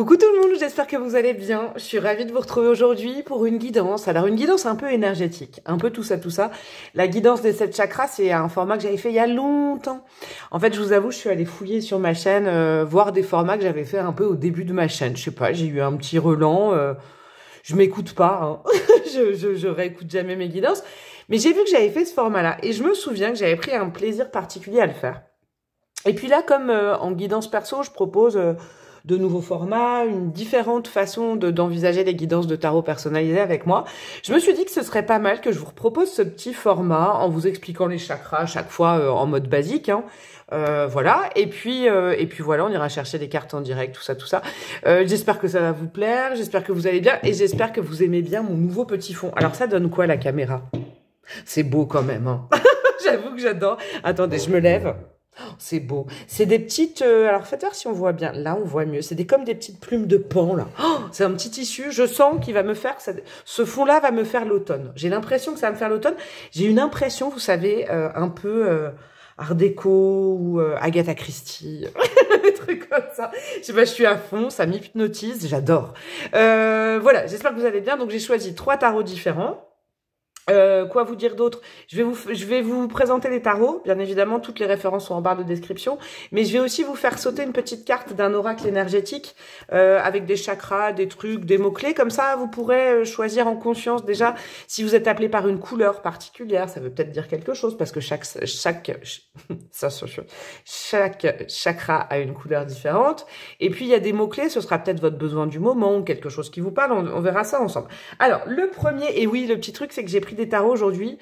Coucou tout le monde, j'espère que vous allez bien. Je suis ravie de vous retrouver aujourd'hui pour une guidance. Alors une guidance un peu énergétique, un peu tout ça, tout ça. La guidance des 7 chakras, c'est un format que j'avais fait il y a longtemps. En fait, je vous avoue, je suis allée fouiller sur ma chaîne, voir des formats que j'avais fait un peu au début de ma chaîne. Je sais pas, j'ai eu un petit relan. Je m'écoute pas, hein. je réécoute jamais mes guidances. Mais j'ai vu que j'avais fait ce format-là et je me souviens que j'avais pris un plaisir particulier à le faire. Et puis là, comme en guidance perso, je propose de nouveaux formats, une différente façon d'envisager les guidances de tarot personnalisées avec moi. Je me suis dit que ce serait pas mal que je vous propose ce petit format en vous expliquant les chakras à chaque fois en mode basique, hein. Voilà, et puis voilà, on ira chercher des cartes en direct, tout ça, tout ça. J'espère que ça va vous plaire, j'espère que vous allez bien, et j'espère que vous aimez bien mon nouveau petit fond. Alors ça donne quoi la caméra? C'est beau quand même, hein. J'avoue que j'adore. Attendez, je me lève. Oh, c'est beau. C'est des petites... alors, faites voir si on voit bien. Là, on voit mieux. C'est comme des petites plumes de paon, là. Oh, c'est un petit tissu. Je sens qu'il va me faire... Ce fond-là va me faire l'automne. J'ai l'impression que ça va me faire l'automne. J'ai une impression, vous savez, un peu Art déco ou Agatha Christie. Des trucs comme ça. Je sais pas, je suis à fond. Ça m'hypnotise. J'adore. Voilà, j'espère que vous allez bien. Donc, j'ai choisi 3 tarots différents. Quoi vous dire d'autre? Je vais vous présenter les tarots. Bien évidemment, toutes les références sont en barre de description. Mais je vais aussi vous faire sauter une petite carte d'un oracle énergétique avec des chakras, des trucs, des mots-clés. Comme ça, vous pourrez choisir en conscience déjà si vous êtes appelé par une couleur particulière. Ça veut peut-être dire quelque chose parce que chaque chakra a une couleur différente. Et puis, il y a des mots-clés. Ce sera peut-être votre besoin du moment ou quelque chose qui vous parle. On verra ça ensemble. Alors, le premier, et oui, le petit truc, c'est que j'ai pris des tarots aujourd'hui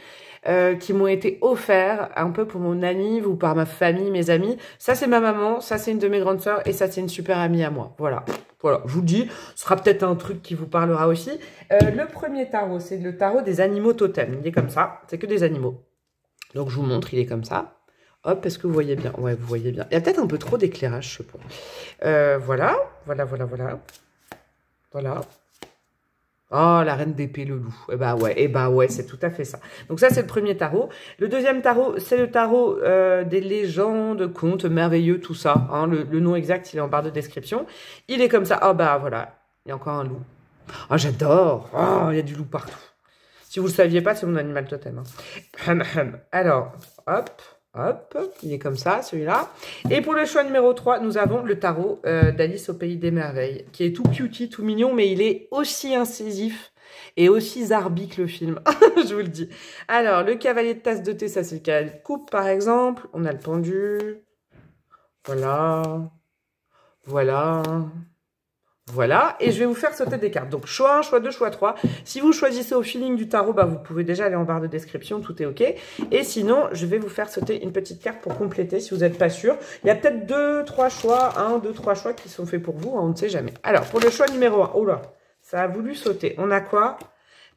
qui m'ont été offerts un peu pour mon ami ou par ma famille, mes amis. Ça, c'est ma maman, ça, c'est une de mes grandes sœurs et ça, c'est une super amie à moi. Voilà. Voilà, je vous le dis, ce sera peut-être un truc qui vous parlera aussi. Le premier tarot, c'est le tarot des animaux totems. Il est comme ça, c'est que des animaux. Donc, je vous montre, il est comme ça. Hop, est-ce que vous voyez bien? Ouais, vous voyez bien. Il y a peut-être un peu trop d'éclairage, je pense. Voilà. Voilà. Oh, la reine d'épée, le loup. Eh bah ouais, c'est tout à fait ça. Donc ça, c'est le premier tarot. Le deuxième tarot, c'est le tarot des légendes, contes merveilleux, tout ça. Hein. Le nom exact, il est en barre de description. Il est comme ça. Oh bah voilà, il y a encore un loup. Oh, j'adore. Oh, il y a du loup partout. Si vous ne le saviez pas, c'est mon animal totem. Hein. Alors, hop. Hop, il est comme ça, celui-là. Et pour le choix numéro 3, nous avons le tarot d'Alice au Pays des Merveilles, qui est tout cutie, tout mignon, mais il est aussi incisif et aussi zarbi que le film. Je vous le dis. Alors, le cavalier de tasse de thé, ça c'est le cavalier de coupe, par exemple. On a le pendu. Voilà. Voilà. Voilà, et je vais vous faire sauter des cartes. Donc, choix 1, choix 2, choix 3. Si vous choisissez au feeling du tarot, bah, vous pouvez déjà aller en barre de description, tout est OK. Et sinon, je vais vous faire sauter une petite carte pour compléter si vous n'êtes pas sûr. Il y a peut-être 2, 3 choix, 1, 2, 3 choix qui sont faits pour vous, hein, on ne sait jamais. Alors, pour le choix numéro 1, oh là, ça a voulu sauter. On a quoi?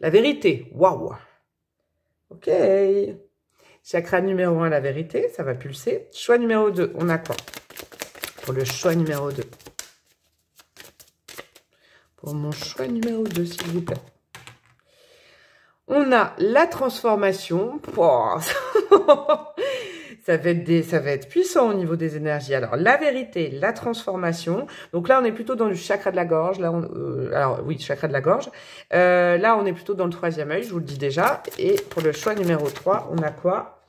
La vérité. Waouh. OK. Chakra numéro 1, la vérité, ça va pulser. Choix numéro 2, on a quoi? Pour le choix numéro 2. Pour mon choix numéro 2, s'il vous plaît. On a la transformation. Oh, ça va être puissant au niveau des énergies. Alors, la vérité, la transformation. Donc là, on est plutôt dans le chakra de la gorge. Là, alors oui, chakra de la gorge. Là, on est plutôt dans le 3e œil, je vous le dis déjà. Et pour le choix numéro 3, on a quoi?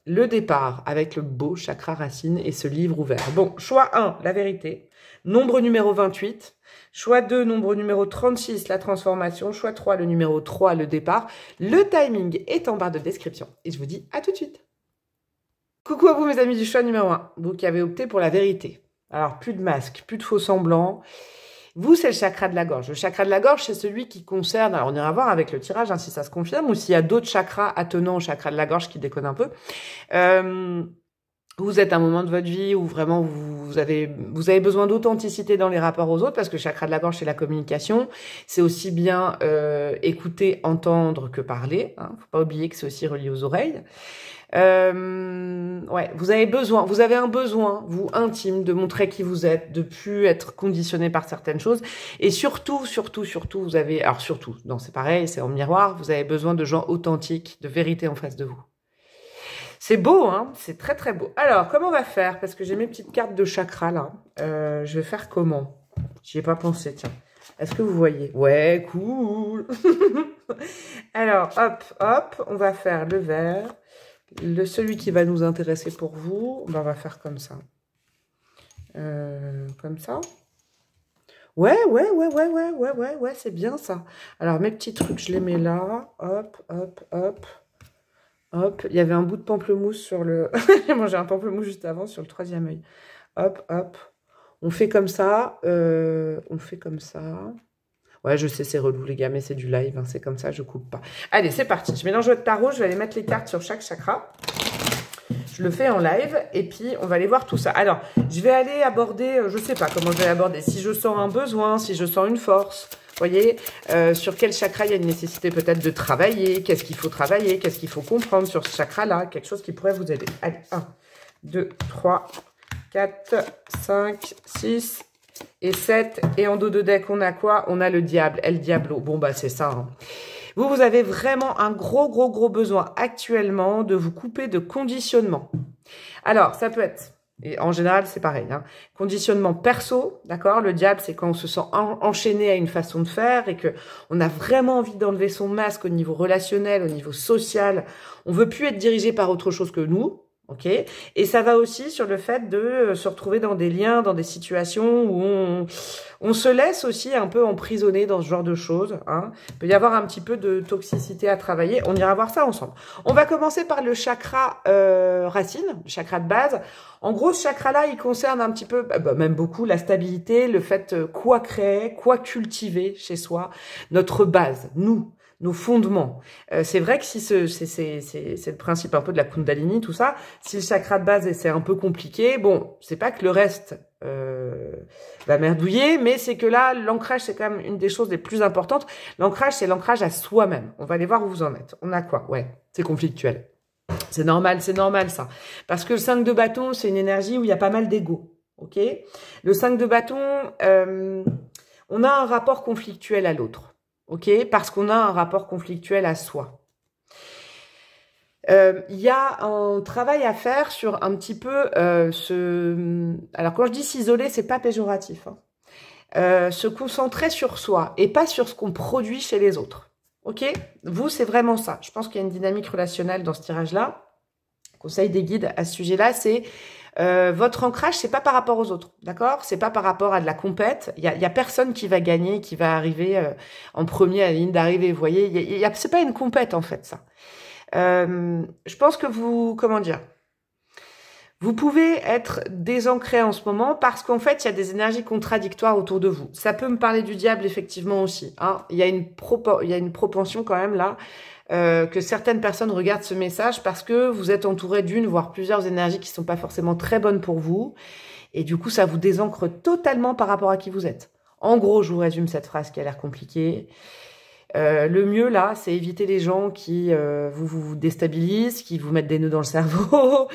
Le départ, avec le beau chakra racine et ce livre ouvert. Bon, choix 1, la vérité. Nombre numéro 28. Choix 2, nombre numéro 36, la transformation. Choix 3, le numéro 3, le départ. Le timing est en barre de description. Et je vous dis à tout de suite. Coucou à vous mes amis du choix numéro 1. Vous qui avez opté pour la vérité. Alors, plus de masque, plus de faux semblants. Vous, c'est le chakra de la gorge. Le chakra de la gorge, c'est celui qui concerne... Alors, on ira voir avec le tirage hein, si ça se confirme ou s'il y a d'autres chakras attenants au chakra de la gorge qui déconnent un peu. Vous êtes à un moment de votre vie où vraiment vous avez besoin d'authenticité dans les rapports aux autres parce que le chakra de la gorge, c'est la communication. C'est aussi bien écouter, entendre que parler. Hein. Faut pas oublier que c'est aussi relié aux oreilles. Ouais, vous avez un besoin, vous, intime, de montrer qui vous êtes, de plus être conditionné par certaines choses. Et surtout, vous avez... Alors surtout, non, c'est pareil, c'est en miroir, vous avez besoin de gens authentiques, de vérité en face de vous. C'est beau, hein, c'est très très beau. Alors, comment on va faire? Parce que j'ai mes petites cartes de chakra là. Je vais faire comment? J'y ai pas pensé, tiens. Est-ce que vous voyez? Ouais, cool. Alors, hop, hop, on va faire le vert. Celui qui va nous intéresser pour vous, ben, on va faire comme ça. Comme ça. Ouais, c'est bien ça. Alors, mes petits trucs, je les mets là. Hop, hop, hop. Hop, il y avait un bout de pamplemousse sur le... J'ai mangé un pamplemousse juste avant sur le 3e œil. Hop, hop. On fait comme ça. On fait comme ça. Ouais, je sais, c'est relou, les gars, mais c'est du live. Hein, c'est comme ça, je coupe pas. Allez, c'est parti. Je mélange votre tarot. Je vais aller mettre les cartes sur chaque chakra. Je le fais en live. Et puis, on va aller voir tout ça. Alors, je vais aller aborder... je sais pas comment je vais aborder. Si je sens un besoin, si je sens une force... Vous voyez, sur quel chakra il y a une nécessité peut-être de travailler, qu'est-ce qu'il faut travailler, qu'est-ce qu'il faut comprendre sur ce chakra-là, quelque chose qui pourrait vous aider. Allez, 1, 2, 3, 4, 5, 6 et 7. Et en dos de deck, on a quoi? On a le diable, El Diablo. Bon, bah c'est ça. Hein. Vous avez vraiment un gros besoin actuellement de vous couper de conditionnement. Alors, ça peut être... Et en général, c'est pareil. Hein. Conditionnement perso, d'accord? Le diable, c'est quand on se sent enchaîné à une façon de faire et que on a vraiment envie d'enlever son masque au niveau relationnel, au niveau social. On veut plus être dirigé par autre chose que nous, ok? Et ça va aussi sur le fait de se retrouver dans des liens, dans des situations où on se laisse aussi un peu emprisonner dans ce genre de choses. Hein. Il peut y avoir un petit peu de toxicité à travailler. On ira voir ça ensemble. On va commencer par le chakra racine, le chakra de base. En gros, ce chakra-là, il concerne un petit peu, même beaucoup, la stabilité, le fait quoi créer, quoi cultiver chez soi, notre base, nous, nos fondements. C'est vrai que si c'est le principe un peu de la Kundalini, tout ça, si le chakra de base c'est un peu compliqué, bon, c'est pas que le reste va merdouiller, mais c'est que là, l'ancrage, c'est quand même une des choses les plus importantes. L'ancrage, c'est l'ancrage à soi-même. On va aller voir où vous en êtes. On a quoi? Ouais, c'est conflictuel. C'est normal ça. Parce que le 5 de bâton, c'est une énergie où il y a pas mal d'ego. Ok? Le 5 de bâton, on a un rapport conflictuel à l'autre. Ok? Parce qu'on a un rapport conflictuel à soi. Il y a un travail à faire sur un petit peu Alors, quand je dis s'isoler, c'est pas péjoratif. Hein. Se concentrer sur soi et pas sur ce qu'on produit chez les autres. Ok? Vous, c'est vraiment ça. Je pense qu'il y a une dynamique relationnelle dans ce tirage-là. Conseil des guides à ce sujet-là, c'est votre ancrage, c'est pas par rapport aux autres, d'accord? C'est pas par rapport à de la compète. Il y a personne qui va gagner, qui va arriver en premier à la ligne d'arrivée. Vous voyez, c'est pas une compète en fait, ça. Je pense que vous, comment dire? Vous pouvez être désancré en ce moment parce qu'en fait, il y a des énergies contradictoires autour de vous. Ça peut me parler du diable, effectivement, aussi. Hein. Il y a une propension quand même là que certaines personnes regardent ce message parce que vous êtes entouré d'une, voire plusieurs énergies qui sont pas forcément très bonnes pour vous. Et du coup, ça vous désancre totalement par rapport à qui vous êtes. En gros, je vous résume cette phrase qui a l'air compliquée. Le mieux, là, c'est éviter les gens qui vous déstabilisent, qui vous mettent des nœuds dans le cerveau,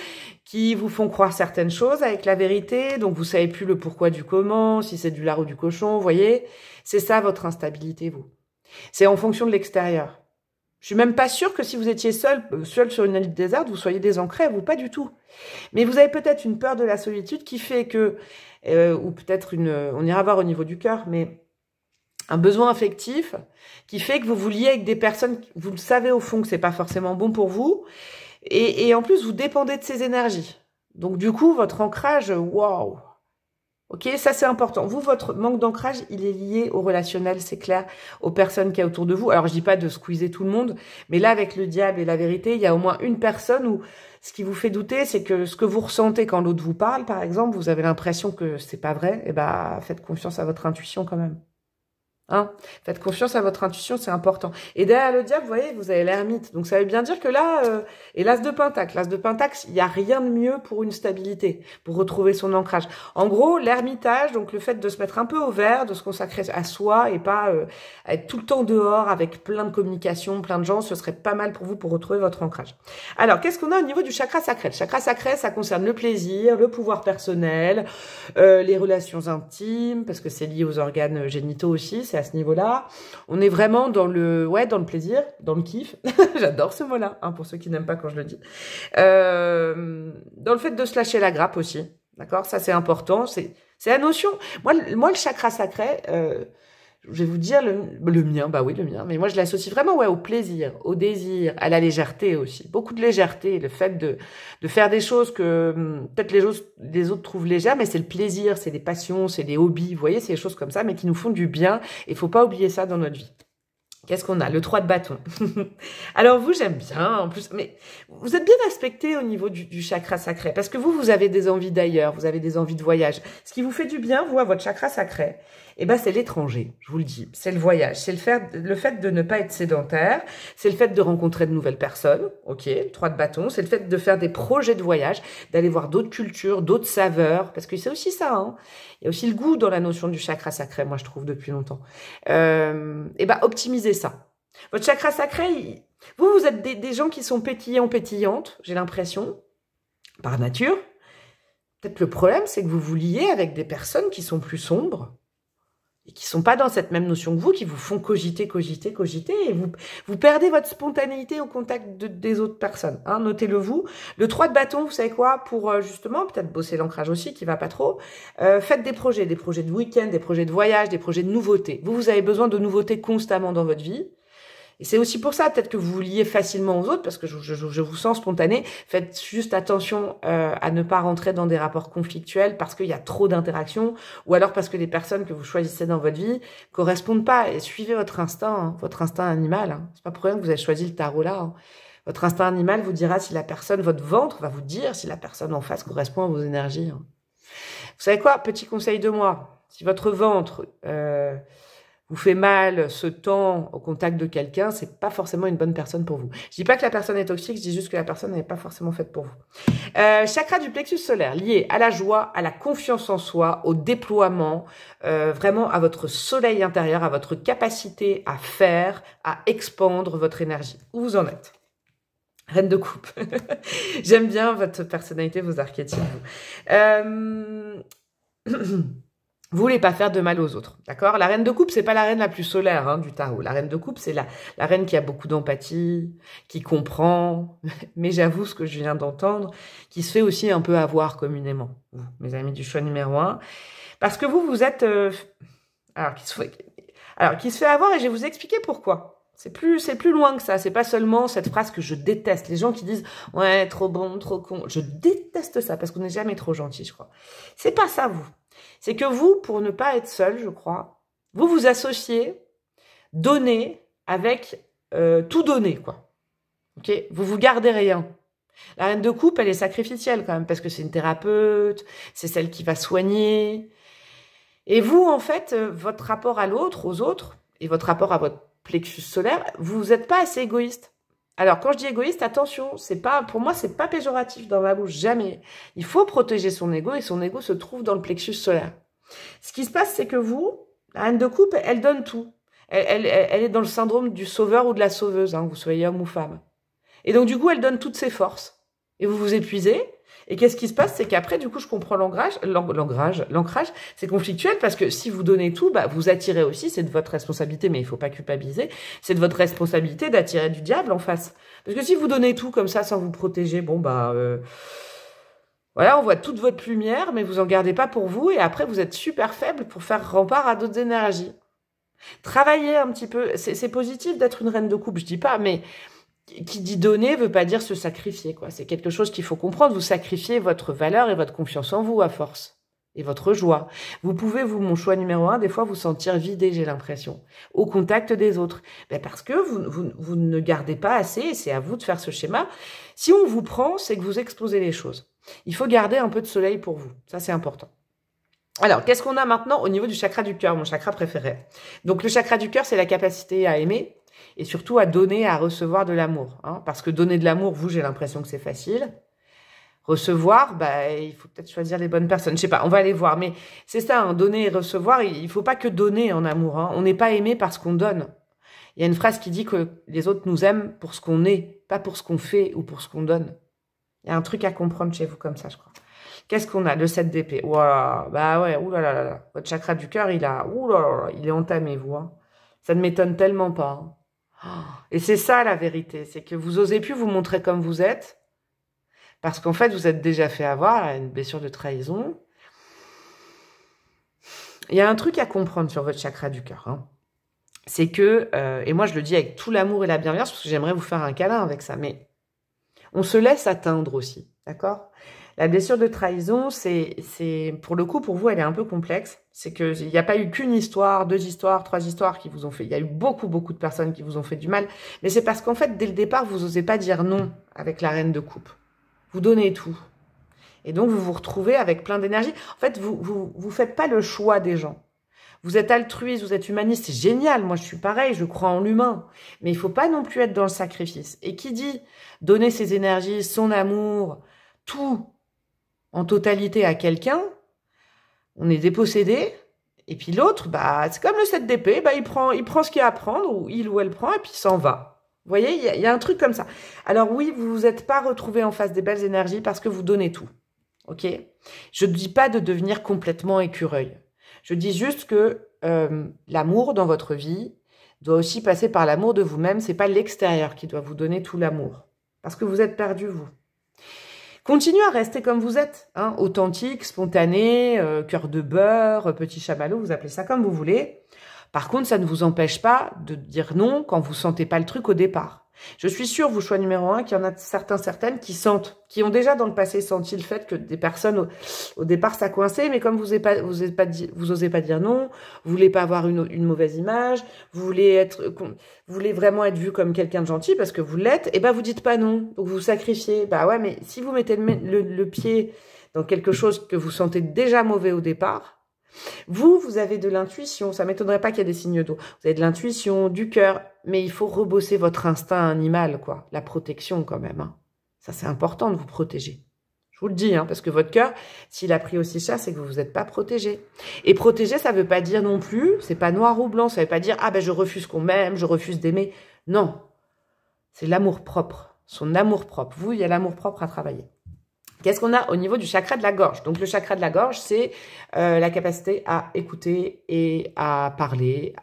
qui vous font croire certaines choses avec la vérité, donc vous savez plus le pourquoi du comment, si c'est du lard ou du cochon, vous voyez. C'est ça, votre instabilité, vous. C'est en fonction de l'extérieur. Je suis même pas sûre que si vous étiez seul sur une île déserte, vous soyez désancré, vous, pas du tout. Mais vous avez peut-être une peur de la solitude qui fait que, ou peut-être on ira voir au niveau du cœur, mais un besoin affectif qui fait que vous vous liez avec des personnes, vous le savez au fond que c'est pas forcément bon pour vous, et en plus vous dépendez de ces énergies. Donc du coup votre ancrage, waouh, ok, ça c'est important. Vous, votre manque d'ancrage, il est lié au relationnel, c'est clair, aux personnes qu'il y a autour de vous. Alors je dis pas de squeezer tout le monde, mais là avec le diable et la vérité, il y a au moins une personne où ce qui vous fait douter, c'est que ce que vous ressentez quand l'autre vous parle, par exemple, vous avez l'impression que c'est pas vrai, et ben faites confiance à votre intuition quand même. Hein, faites confiance à votre intuition, c'est important. Et derrière le diable, vous voyez, vous avez l'ermite. Donc ça veut bien dire que là, et l'as de pentacle. L'as de pentacle, il n'y a rien de mieux pour une stabilité, pour retrouver son ancrage. En gros, l'ermitage, donc le fait de se mettre un peu au vert, de se consacrer à soi et pas être tout le temps dehors avec plein de communications, plein de gens, ce serait pas mal pour vous pour retrouver votre ancrage. Alors, qu'est-ce qu'on a au niveau du chakra sacré? Le chakra sacré, ça concerne le plaisir, le pouvoir personnel, les relations intimes, parce que c'est lié aux organes génitaux aussi, c'est à ce niveau-là. On est vraiment dans le plaisir, dans le kiff. J'adore ce mot-là, hein, pour ceux qui n'aiment pas quand je le dis. Dans le fait de se lâcher la grappe aussi. D'accord? Ça, c'est important. C'est la notion. Moi, le chakra sacré, je vais vous dire le mien, bah oui, le mien. Mais moi, je l'associe vraiment, ouais, au plaisir, au désir, à la légèreté aussi. Beaucoup de légèreté. Le fait de faire des choses que peut-être les autres trouvent légères, mais c'est le plaisir, c'est des passions, c'est des hobbies. Vous voyez, c'est des choses comme ça, mais qui nous font du bien. Et il faut pas oublier ça dans notre vie. Qu'est-ce qu'on a? Le 3 de bâton. Alors vous, j'aime bien, en plus, mais vous êtes bien aspecté au niveau du chakra sacré, parce que vous avez des envies d'ailleurs, vous avez des envies de voyage. Ce qui vous fait du bien, vous, à votre chakra sacré, eh ben, c'est l'étranger, je vous le dis. C'est le voyage, c'est le fait de ne pas être sédentaire, c'est le fait de rencontrer de nouvelles personnes, ok, le 3 de bâton, c'est le fait de faire des projets de voyage, d'aller voir d'autres cultures, d'autres saveurs, parce que c'est aussi ça, hein. Il y a aussi le goût dans la notion du chakra sacré, moi, je trouve, depuis longtemps. Eh ben, optimisez ça. Votre chakra sacré, vous êtes des gens qui sont pétillants, pétillantes, j'ai l'impression, par nature. Peut-être le problème, c'est que vous vous liez avec des personnes qui sont plus sombres et qui sont pas dans cette même notion que vous, qui vous font cogiter, cogiter, cogiter, et vous perdez votre spontanéité au contact des autres personnes. Hein, notez-le vous. Le 3 de bâton, vous savez quoi, pour justement, peut-être bosser l'ancrage aussi, qui va pas trop, faites des projets de week-end, des projets de voyage, des projets de nouveautés. Vous avez besoin de nouveautés constamment dans votre vie. Et c'est aussi pour ça, peut-être que vous vous liez facilement aux autres, parce que je vous sens spontané. Faites juste attention à ne pas rentrer dans des rapports conflictuels parce qu'il y a trop d'interactions, ou alors parce que les personnes que vous choisissez dans votre vie correspondent pas. Et suivez votre instinct animal. Hein. C'est pas pour rien que vous avez choisi le tarot là. Hein. Votre instinct animal vous dira si la personne, votre ventre va vous dire si la personne en face correspond à vos énergies. Hein. Vous savez quoi? Petit conseil de moi. Si votre ventre vous fait mal, se tend au contact de quelqu'un, c'est pas forcément une bonne personne pour vous. Je dis pas que la personne est toxique, je dis juste que la personne n'est pas forcément faite pour vous. Chakra du plexus solaire, lié à la joie, à la confiance en soi, au déploiement, vraiment à votre soleil intérieur, à votre capacité à faire, à expandre votre énergie. Où vous en êtes? Reine de coupe. J'aime bien votre personnalité, vos archétypes. Vous voulez pas faire de mal aux autres, d'accord? La reine de coupe, c'est pas la reine la plus solaire hein, du tarot. La reine de coupe, c'est la reine qui a beaucoup d'empathie, qui comprend, mais j'avoue ce que je viens d'entendre, qui se fait aussi un peu avoir communément, vous, mes amis du choix numéro 1. Parce que vous êtes... qui se fait avoir, et je vais vous expliquer pourquoi. C'est plus loin que ça. C'est pas seulement cette phrase que je déteste. Les gens qui disent « Ouais, trop bon, trop con ». Je déteste ça parce qu'on n'est jamais trop gentil, je crois. C'est pas ça, vous. C'est que vous, pour ne pas être seul, je crois, vous vous associez donner avec tout donner, quoi. Ok? Vous gardez rien. La reine de coupe, elle est sacrificielle quand même, parce que c'est une thérapeute, c'est celle qui va soigner. Et vous, en fait, votre rapport à l'autre, aux autres, et votre rapport à votre plexus solaire, vous n'êtes pas assez égoïste. Alors, quand je dis égoïste, attention, pour moi, c'est pas péjoratif dans ma bouche, jamais. Il faut protéger son ego, et son ego se trouve dans le plexus solaire. Ce qui se passe, c'est que vous, la reine de coupe, elle donne tout. Elle est dans le syndrome du sauveur ou de la sauveuse, hein, que vous soyez homme ou femme. Et donc, du coup, elle donne toutes ses forces. Et vous vous épuisez. Et qu'est-ce qui se passe? C'est qu'après, du coup, je comprends l'ancrage, c'est conflictuel parce que si vous donnez tout, bah, vous attirez aussi, c'est de votre responsabilité, mais il faut pas culpabiliser, c'est de votre responsabilité d'attirer du diable en face. Parce que si vous donnez tout comme ça sans vous protéger, bon, bah, voilà, on voit toute votre lumière, mais vous en gardez pas pour vous et après, vous êtes super faible pour faire rempart à d'autres énergies. Travaillez un petit peu, c'est positif d'être une reine de coupe, je dis pas, mais qui dit donner veut pas dire se sacrifier, quoi. C'est quelque chose qu'il faut comprendre. Vous sacrifiez votre valeur et votre confiance en vous à force. Et votre joie. Vous pouvez, vous, mon choix numéro 1, des fois vous sentir vidé, j'ai l'impression, au contact des autres. Ben parce que vous ne gardez pas assez, et c'est à vous de faire ce schéma. Si on vous prend, c'est que vous exposez les choses. Il faut garder un peu de soleil pour vous. Ça, c'est important. Alors, qu'est-ce qu'on a maintenant au niveau du chakra du cœur, mon chakra préféré? Donc, le chakra du cœur, c'est la capacité à aimer, et surtout à donner, à recevoir de l'amour. Hein, parce que donner de l'amour, vous, j'ai l'impression que c'est facile. Recevoir, bah, il faut peut-être choisir les bonnes personnes. Je sais pas, on va aller voir. Mais c'est ça, hein, donner et recevoir, il faut pas que donner en amour. Hein. On n'est pas aimé parce qu'on donne. Il y a une phrase qui dit que les autres nous aiment pour ce qu'on est, pas pour ce qu'on fait ou pour ce qu'on donne. Il y a un truc à comprendre chez vous comme ça, je crois. Qu'est-ce qu'on a? Le 7 d'épée. Wow, bah ouais, oulala. Votre chakra du cœur, il est entamé, vous. Hein. Ça ne m'étonne tellement pas. Hein. Et c'est ça la vérité, c'est que vous osez plus vous montrer comme vous êtes Parce qu'en fait, vous êtes déjà fait avoir à une blessure de trahison. Il y a un truc à comprendre sur votre chakra du cœur. Hein. C'est que, et moi je le dis avec tout l'amour et la bienveillance, parce que j'aimerais vous faire un câlin avec ça, mais on se laisse atteindre aussi, d'accord? La blessure de trahison, c'est pour le coup, pour vous, elle est un peu complexe. C'est qu'il n'y a pas eu qu'une histoire, 2 histoires, 3 histoires qui vous ont fait... Il y a eu beaucoup de personnes qui vous ont fait du mal. Mais c'est parce qu'en fait, dès le départ, vous n'osez pas dire non avec la reine de coupe. Vous donnez tout. Et donc, vous vous retrouvez avec plein d'énergie. En fait, vous faites pas le choix des gens. Vous êtes altruiste, vous êtes humaniste, c'est génial. Moi, je suis pareil, je crois en l'humain. Mais il faut pas non plus être dans le sacrifice. Et qui dit donner ses énergies, son amour, tout en totalité à quelqu'un, on est dépossédé. Et puis l'autre, bah, c'est comme le 7 d'épée, bah, il prend ce qu'il y a à prendre, ou il ou elle prend, et puis il s'en va. Vous voyez, il y a un truc comme ça. Alors oui, vous vous êtes pas retrouvé en face des belles énergies parce que vous donnez tout. Ok? Je ne dis pas de devenir complètement écureuil. Je dis juste que l'amour dans votre vie doit aussi passer par l'amour de vous-même. C'est pas l'extérieur qui doit vous donner tout l'amour. Parce que vous êtes perdu, vous. Continuez à rester comme vous êtes. Hein, authentique, spontané, cœur de beurre, petit chamallow, vous appelez ça comme vous voulez. Par contre, ça ne vous empêche pas de dire non quand vous sentez pas le truc au départ. Je suis sûre, vous, choix numéro 1, qu'il y en a certaines qui sentent, qui ont déjà dans le passé senti le fait que des personnes, au départ, ça coinçait, mais comme vous osez pas dire non, vous voulez pas avoir une mauvaise image, vous voulez vraiment être vu comme quelqu'un de gentil parce que vous l'êtes, et ben vous dites pas non, donc vous sacrifiez. Bah ouais, mais si vous mettez le pied dans quelque chose que vous sentez déjà mauvais au départ, vous avez de l'intuition, ça m'étonnerait pas qu'il y ait des signes d'eau. Vous avez de l'intuition, du cœur, mais il faut rebosser votre instinct animal, quoi. La protection, quand même. Hein. Ça, c'est important de vous protéger. Je vous le dis, hein, parce que votre cœur, s'il a pris aussi cher, c'est que vous n'êtes pas protégé. Et protéger, ça veut pas dire non plus, c'est pas noir ou blanc, ça veut pas dire, ah ben je refuse qu'on m'aime, je refuse d'aimer. Non. C'est l'amour propre, son amour propre. Vous, il y a l'amour propre à travailler. Qu'est-ce qu'on a au niveau du chakra de la gorge? Donc, le chakra de la gorge, c'est la capacité à écouter et à parler,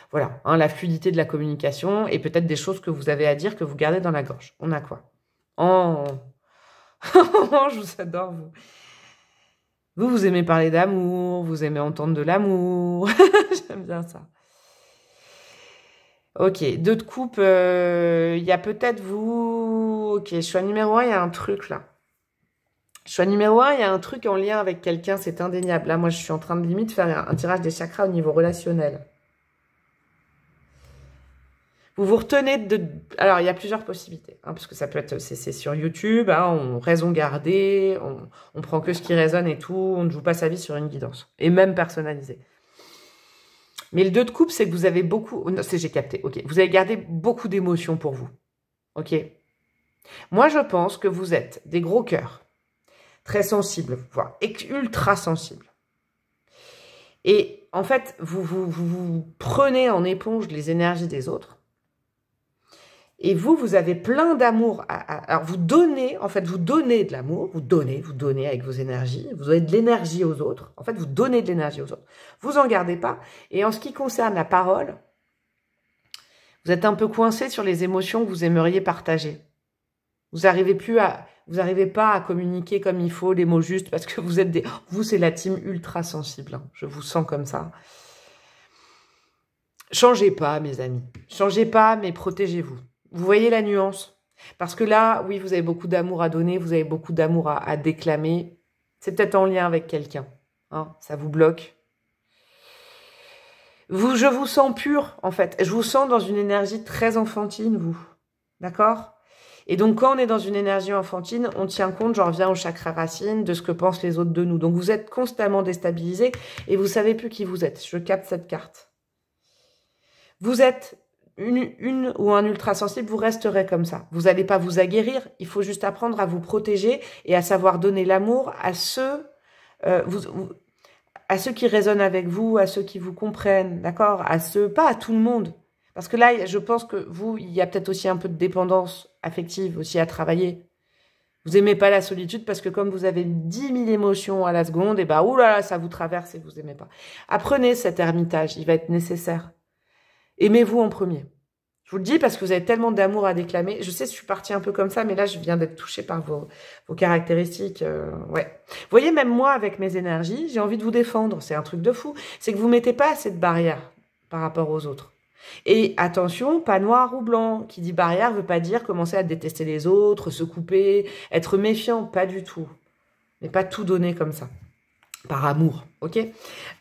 voilà, hein, la fluidité de la communication et peut-être des choses que vous avez à dire que vous gardez dans la gorge. On a quoi? Oh, je vous adore, vous. Vous aimez parler d'amour, vous aimez entendre de l'amour. J'aime bien ça. Ok, 2 de coupe, il y a peut-être vous... Ok, choix numéro 1, il y a un truc là. Choix numéro 1, il y a un truc en lien avec quelqu'un, c'est indéniable. Là, moi, je suis en train de limite faire un tirage des chakras au niveau relationnel. Vous vous retenez de... Alors, il y a plusieurs possibilités, hein, parce que ça peut être... C'est sur YouTube, hein, on raison gardée, on prend que ce qui résonne et tout, on ne joue pas sa vie sur une guidance. Et même personnalisée. Mais le 2 de coupe, c'est que vous avez beaucoup... Non, j'ai capté, ok. Vous avez gardé beaucoup d'émotions pour vous, ok. Moi, je pense que vous êtes des gros cœurs. Très sensible, voire ultra sensible. Et en fait, vous prenez en éponge les énergies des autres. Et vous avez plein d'amour. Alors, vous donnez, en fait, vous donnez de l'amour. Vous donnez avec vos énergies. Vous donnez de l'énergie aux autres. En fait, vous donnez de l'énergie aux autres. Vous en gardez pas. Et en ce qui concerne la parole, vous êtes un peu coincé sur les émotions que vous aimeriez partager. Vous n'arrivez pas à communiquer comme il faut, les mots justes, parce que vous êtes des... Vous, c'est la team ultra sensible. Hein. Je vous sens comme ça. Changez pas, mes amis. Changez pas, mais protégez-vous. Vous voyez la nuance? Parce que là, oui, vous avez beaucoup d'amour à donner, vous avez beaucoup d'amour à déclamer. C'est peut-être en lien avec quelqu'un. Hein, ça vous bloque. Je vous sens pur, en fait. Je vous sens dans une énergie très enfantine, vous. D'accord? Et donc, quand on est dans une énergie enfantine, on tient compte, j'en reviens au chakra racine, de ce que pensent les autres de nous. Donc, vous êtes constamment déstabilisé et vous savez plus qui vous êtes. Je capte cette carte. Vous êtes une ou un ultra sensible, vous resterez comme ça. Vous n'allez pas vous aguerrir. Il faut juste apprendre à vous protéger et à savoir donner l'amour à ceux qui résonnent avec vous, à ceux qui vous comprennent, d'accord? Pas à tout le monde. Parce que là, je pense que vous, il y a peut-être aussi un peu de dépendance affective aussi à travailler. Vous aimez pas la solitude parce que comme vous avez 10 000 émotions à la seconde, et bah, oulala, ça vous traverse et vous aimez pas. Apprenez cet ermitage, il va être nécessaire. Aimez-vous en premier. Je vous le dis parce que vous avez tellement d'amour à déclamer. Je sais, je suis partie un peu comme ça, mais là, je viens d'être touchée par vos caractéristiques. Ouais. Vous voyez, même moi, avec mes énergies, j'ai envie de vous défendre. C'est un truc de fou. C'est que vous mettez pas assez de barrières par rapport aux autres. Et attention, pas noir ou blanc. Qui dit barrière veut pas dire commencer à détester les autres, se couper, être méfiant. Pas du tout. Mais pas tout donner comme ça. Par amour, ok.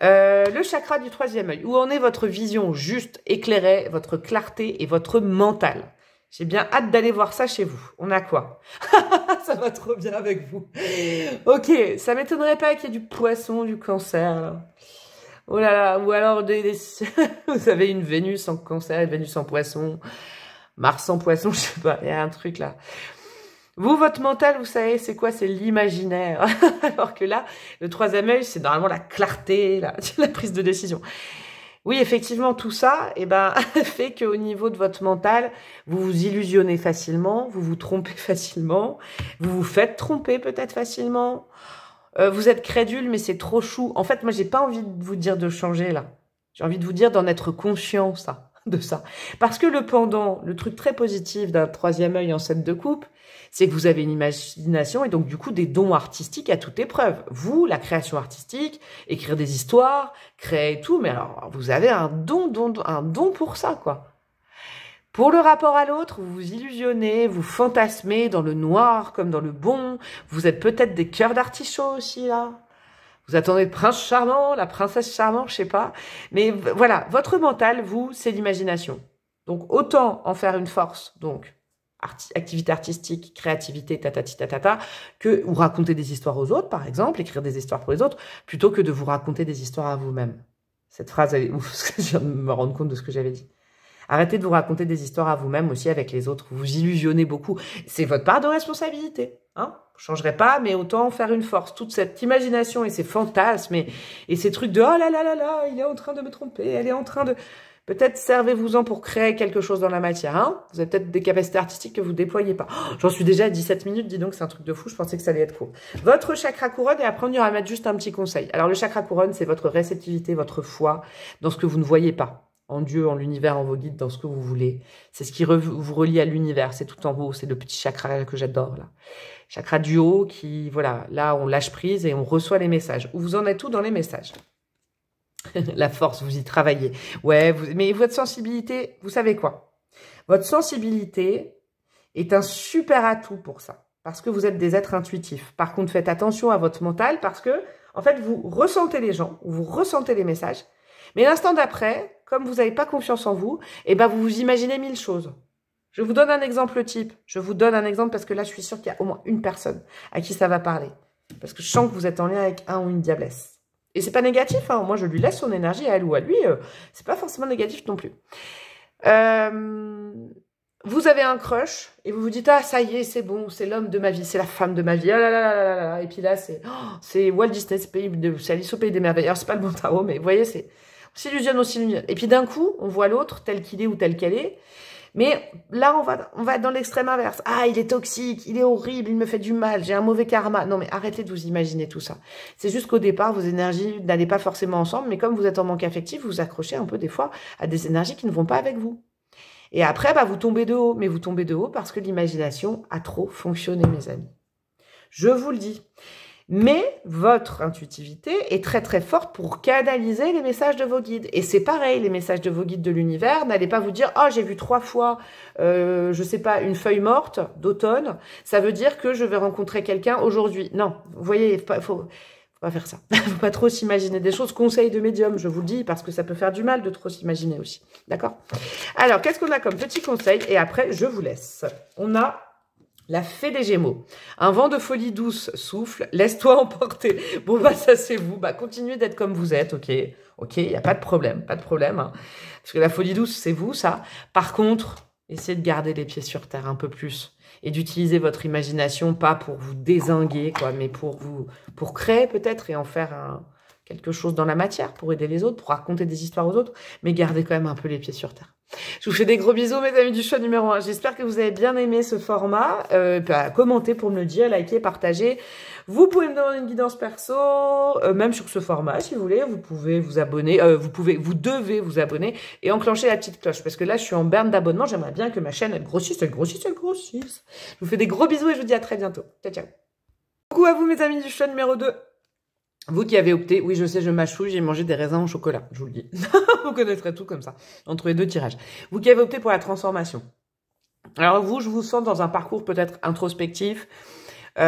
Le chakra du troisième œil. Où en est votre vision juste, éclairée, votre clarté et votre mental? J'ai bien hâte d'aller voir ça chez vous. On a quoi? Ça va trop bien avec vous. Ok, ça m'étonnerait pas qu'il y ait du poisson, du cancer. Là. Oh là là, ou alors vous avez une Vénus en cancer, une Vénus en poisson, Mars en poisson, je sais pas, il y a un truc là. Vous, votre mental, vous savez, c'est quoi? C'est l'imaginaire. Alors que là, le troisième œil, c'est normalement la clarté, la prise de décision. Oui, effectivement, tout ça, eh ben, fait qu'au niveau de votre mental, vous vous illusionnez facilement, vous vous trompez facilement, vous vous faites tromper peut-être facilement. Vous êtes crédule, mais c'est trop chou. En fait, moi, j'ai pas envie de vous dire de changer, là. J'ai envie de vous dire d'en être conscient, ça, de ça. Parce que le pendant, le truc très positif d'un troisième œil en 7 de coupe, c'est que vous avez une imagination et donc du coup des dons artistiques à toute épreuve. Vous, la création artistique, écrire des histoires, créer tout, mais alors vous avez un don pour ça, quoi. Pour le rapport à l'autre, vous vous illusionnez, vous fantasmez dans le noir comme dans le bon. Vous êtes peut-être des cœurs d'artichaut aussi, là. Vous attendez le prince charmant, la princesse charmante, je sais pas. Mais voilà, votre mental, vous, c'est l'imagination. Donc autant en faire une force, donc activité artistique, créativité, tatati tatata, ou raconter des histoires aux autres, par exemple, écrire des histoires pour les autres, plutôt que de vous raconter des histoires à vous-même. Cette phrase, elle est ouf, parce que je viens de me rendre compte de ce que j'avais dit. Arrêtez de vous raconter des histoires à vous-même aussi avec les autres. Vous vous illusionnez beaucoup. C'est votre part de responsabilité. Hein, vous ne changerez pas, mais autant en faire une force. Toute cette imagination et ces fantasmes et ces trucs de « Oh là là là là, il est en train de me tromper, elle est en train de... » Peut-être servez-vous-en pour créer quelque chose dans la matière. Hein, vous avez peut-être des capacités artistiques que vous ne déployez pas. Oh, j'en suis déjà à 17 minutes, dis donc, c'est un truc de fou. Je pensais que ça allait être court. Votre chakra couronne, et après on ira mettre juste un petit conseil. Alors le chakra couronne, c'est votre réceptivité, votre foi dans ce que vous ne voyez pas. En Dieu, en l'univers, en vos guides, dans ce que vous voulez. C'est ce qui vous relie à l'univers. C'est tout en haut. C'est le petit chakra que j'adore, là. Chakra du haut qui, voilà, là, on lâche prise et on reçoit les messages. Vous en êtes où dans les messages? La force, vous y travaillez. Ouais, mais votre sensibilité, vous savez quoi? Votre sensibilité est un super atout pour ça. Parce que vous êtes des êtres intuitifs. Par contre, faites attention à votre mental parce que, en fait, vous ressentez les gens, vous ressentez les messages. Mais l'instant d'après, comme vous n'avez pas confiance en vous, eh ben vous vous imaginez 1000 choses. Je vous donne un exemple type. Je vous donne un exemple parce que là, je suis sûre qu'il y a au moins une personne à qui ça va parler. Parce que je sens que vous êtes en lien avec un ou une diablesse. Et c'est pas négatif, hein. Moi, je lui laisse son énergie à elle ou à lui. C'est pas forcément négatif non plus. Vous avez un crush et vous vous dites « Ah, ça y est, c'est bon, c'est l'homme de ma vie, c'est la femme de ma vie. Oh là là là là là. » Et puis là, c'est Walt Disney, c'est Alice au Pays des Merveilles. Alors, c'est pas le bon tarot, mais vous voyez, c'est... On s'illusionne, on s'illusionne. Et puis d'un coup, on voit l'autre tel qu'il est ou tel qu'elle est. Mais là, on va dans l'extrême inverse. Ah, il est toxique, il est horrible, il me fait du mal, j'ai un mauvais karma. Non, mais arrêtez de vous imaginer tout ça. C'est juste qu'au départ, vos énergies n'allaient pas forcément ensemble. Mais comme vous êtes en manque affectif, vous vous accrochez un peu des fois à des énergies qui ne vont pas avec vous. Et après, bah, vous tombez de haut. Mais vous tombez de haut parce que l'imagination a trop fonctionné, mes amis. Je vous le dis. Mais votre intuitivité est très très forte pour canaliser les messages de vos guides. Et c'est pareil, les messages de vos guides de l'univers, n'allez pas vous dire « Oh, j'ai vu 3 fois, je sais pas, une feuille morte d'automne, ça veut dire que je vais rencontrer quelqu'un aujourd'hui. » Non, vous voyez, faut pas faire ça. Faut pas trop s'imaginer des choses. Conseil de médium, je vous le dis, parce que ça peut faire du mal de trop s'imaginer aussi. D'accord? Alors, qu'est-ce qu'on a comme petit conseil? Et après, je vous laisse. On a... La fée des Gémeaux. Un vent de folie douce souffle, laisse-toi emporter. Bon, bah, ça, c'est vous. Bah, continuez d'être comme vous êtes, ok. Ok, il n'y a pas de problème, hein. Parce que la folie douce, c'est vous, ça. Par contre, essayez de garder les pieds sur terre un peu plus. Et d'utiliser votre imagination, pas pour vous dézinguer, quoi, mais pour créer peut-être et en faire quelque chose dans la matière, pour aider les autres, pour raconter des histoires aux autres, mais gardez quand même un peu les pieds sur terre. Je vous fais des gros bisous, mes amis du choix numéro 1. J'espère que vous avez bien aimé ce format. Commentez pour me le dire, likez, partagez. Vous pouvez me demander une guidance perso, même sur ce format, si vous voulez. Vous pouvez vous abonner, vous devez vous abonner et enclencher la petite cloche. Parce que là, je suis en berne d'abonnement. J'aimerais bien que ma chaîne, elle grossisse, elle grossisse, elle grossisse. Je vous fais des gros bisous et je vous dis à très bientôt. Ciao, ciao. Coucou à vous, mes amis du choix numéro 2. Vous qui avez opté, oui je sais, je mâchouille, j'ai mangé des raisins au chocolat, je vous le dis. Vous connaîtrez tout comme ça, entre les deux tirages. Vous qui avez opté pour la transformation. Alors vous, je vous sens dans un parcours peut-être introspectif. Vous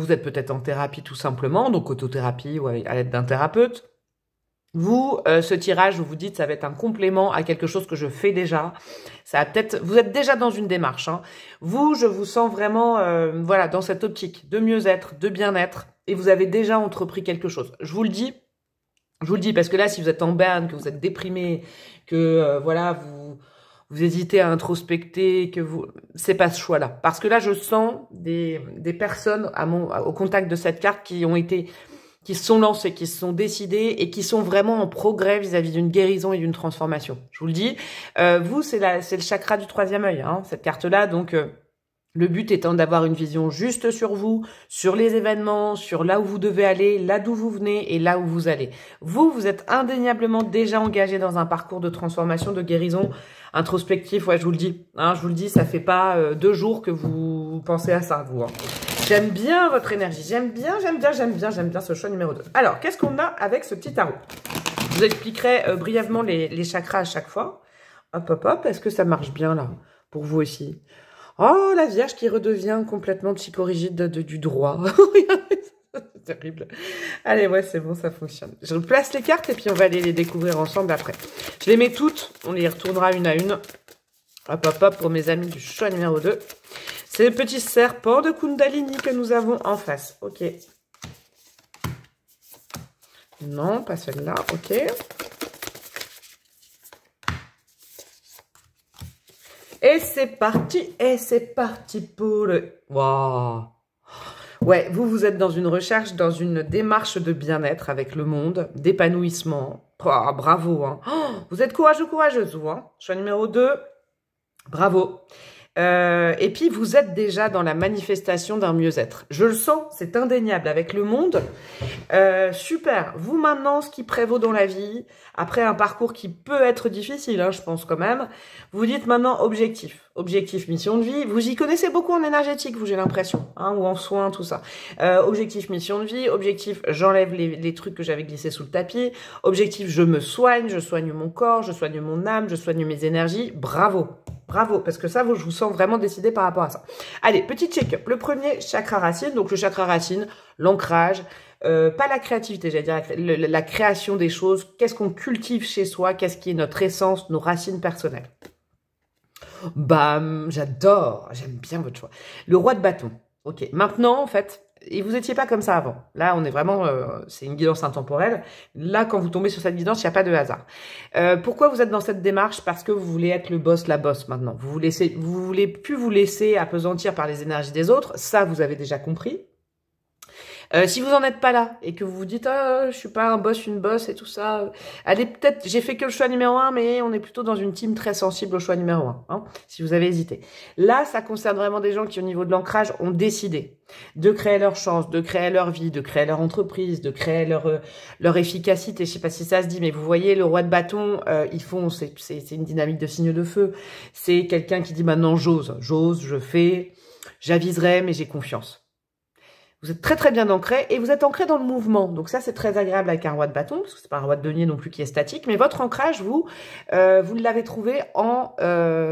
êtes peut-être en thérapie tout simplement, donc autothérapie ou à l'aide d'un thérapeute. Vous, ce tirage, vous vous dites, ça va être un complément à quelque chose que je fais déjà. Ça va peut-être, vous êtes déjà dans une démarche. Hein. Vous, je vous sens vraiment, voilà, dans cette optique de mieux-être, de bien-être. Et vous avez déjà entrepris quelque chose. Je vous le dis parce que là, si vous êtes en berne, que vous êtes déprimé, que voilà, vous hésitez à introspecter, que vous, c'est pas ce choix-là. Parce que là, je sens des personnes au contact de cette carte qui se sont lancées, qui se sont décidées et qui sont vraiment en progrès vis-à-vis d'une guérison et d'une transformation. Je vous le dis. Vous, c'est le chakra du 3e œil, hein, cette carte-là, donc. Le but étant d'avoir une vision juste sur vous, sur les événements, sur là où vous devez aller, là d'où vous venez et là où vous allez. Vous êtes indéniablement déjà engagé dans un parcours de transformation, de guérison introspectif. Ouais, je vous le dis. Hein, je vous le dis, ça fait pas 2 jours que vous pensez à ça, vous. Hein. J'aime bien votre énergie. J'aime bien ce choix numéro 2. Alors, qu'est-ce qu'on a avec ce petit tarot? Je vous expliquerai brièvement les chakras à chaque fois. Hop, hop, hop. Est-ce que ça marche bien, là, pour vous aussi? Oh, la Vierge qui redevient complètement psychorigide du droit. C'est terrible. Allez, ouais, c'est bon, ça fonctionne. Je place les cartes et puis on va aller les découvrir ensemble après. Je les mets toutes, on les retournera une à une. Hop, hop, hop, pour mes amis du choix numéro 2. C'est le petit serpent de Kundalini que nous avons en face. Ok. Non, pas celle-là. Ok. Et c'est parti pour le... Waouh. Ouais, vous êtes dans une recherche, dans une démarche de bien-être avec le monde, d'épanouissement. Oh, bravo, hein. Oh, vous êtes courageuse, vous, hein. Choix numéro 2, bravo. Et puis, vous êtes déjà dans la manifestation d'un mieux-être. Je le sens, c'est indéniable avec le monde. Super. Vous, maintenant, ce qui prévaut dans la vie, après un parcours qui peut être difficile, hein, je pense quand même, vous dites maintenant objectif. Objectif, mission de vie. Vous y connaissez beaucoup en énergétique, vous, j'ai l'impression, hein, ou en soins, tout ça. Objectif, mission de vie. Objectif, j'enlève les trucs que j'avais glissés sous le tapis. Objectif, je me soigne, je soigne mon corps, je soigne mon âme, je soigne mes énergies. Bravo. Bravo, parce que ça, je vous sens vraiment décidé par rapport à ça. Allez, petit check-up. Le premier, chakra racine. Donc, le chakra racine, l'ancrage, pas la créativité, j'allais dire la création des choses. Qu'est-ce qu'on cultive chez soi? Qu'est-ce qui est notre essence, nos racines personnelles? Bam, j'adore. J'aime bien votre choix. Le roi de bâton. Ok, maintenant, en fait... Et vous étiez pas comme ça avant. Là, on est vraiment... c'est une guidance intemporelle. Là, quand vous tombez sur cette guidance, il n'y a pas de hasard. Pourquoi vous êtes dans cette démarche? Parce que vous voulez être le boss, la boss maintenant. Vous voulez plus vous laisser appesantir par les énergies des autres. Ça, vous avez déjà compris. Si vous en êtes pas là et que vous vous dites je suis pas un boss, une boss et tout ça, allez peut-être, j'ai fait que le choix numéro 1, mais on est plutôt dans une team très sensible au choix numéro 1, hein, si vous avez hésité. Là, ça concerne vraiment des gens qui, au niveau de l'ancrage, ont décidé de créer leur chance, de créer leur vie, de créer leur entreprise, de créer leur efficacité. Je sais pas si ça se dit, mais vous voyez, le roi de bâton, c'est une dynamique de signe de feu. C'est quelqu'un qui dit maintenant j'ose, je fais, j'aviserai, mais j'ai confiance. Vous êtes très très bien ancré et vous êtes ancré dans le mouvement. Donc ça, c'est très agréable avec un roi de bâton, parce que c'est pas un roi de denier non plus qui est statique. Mais votre ancrage, vous l'avez trouvé en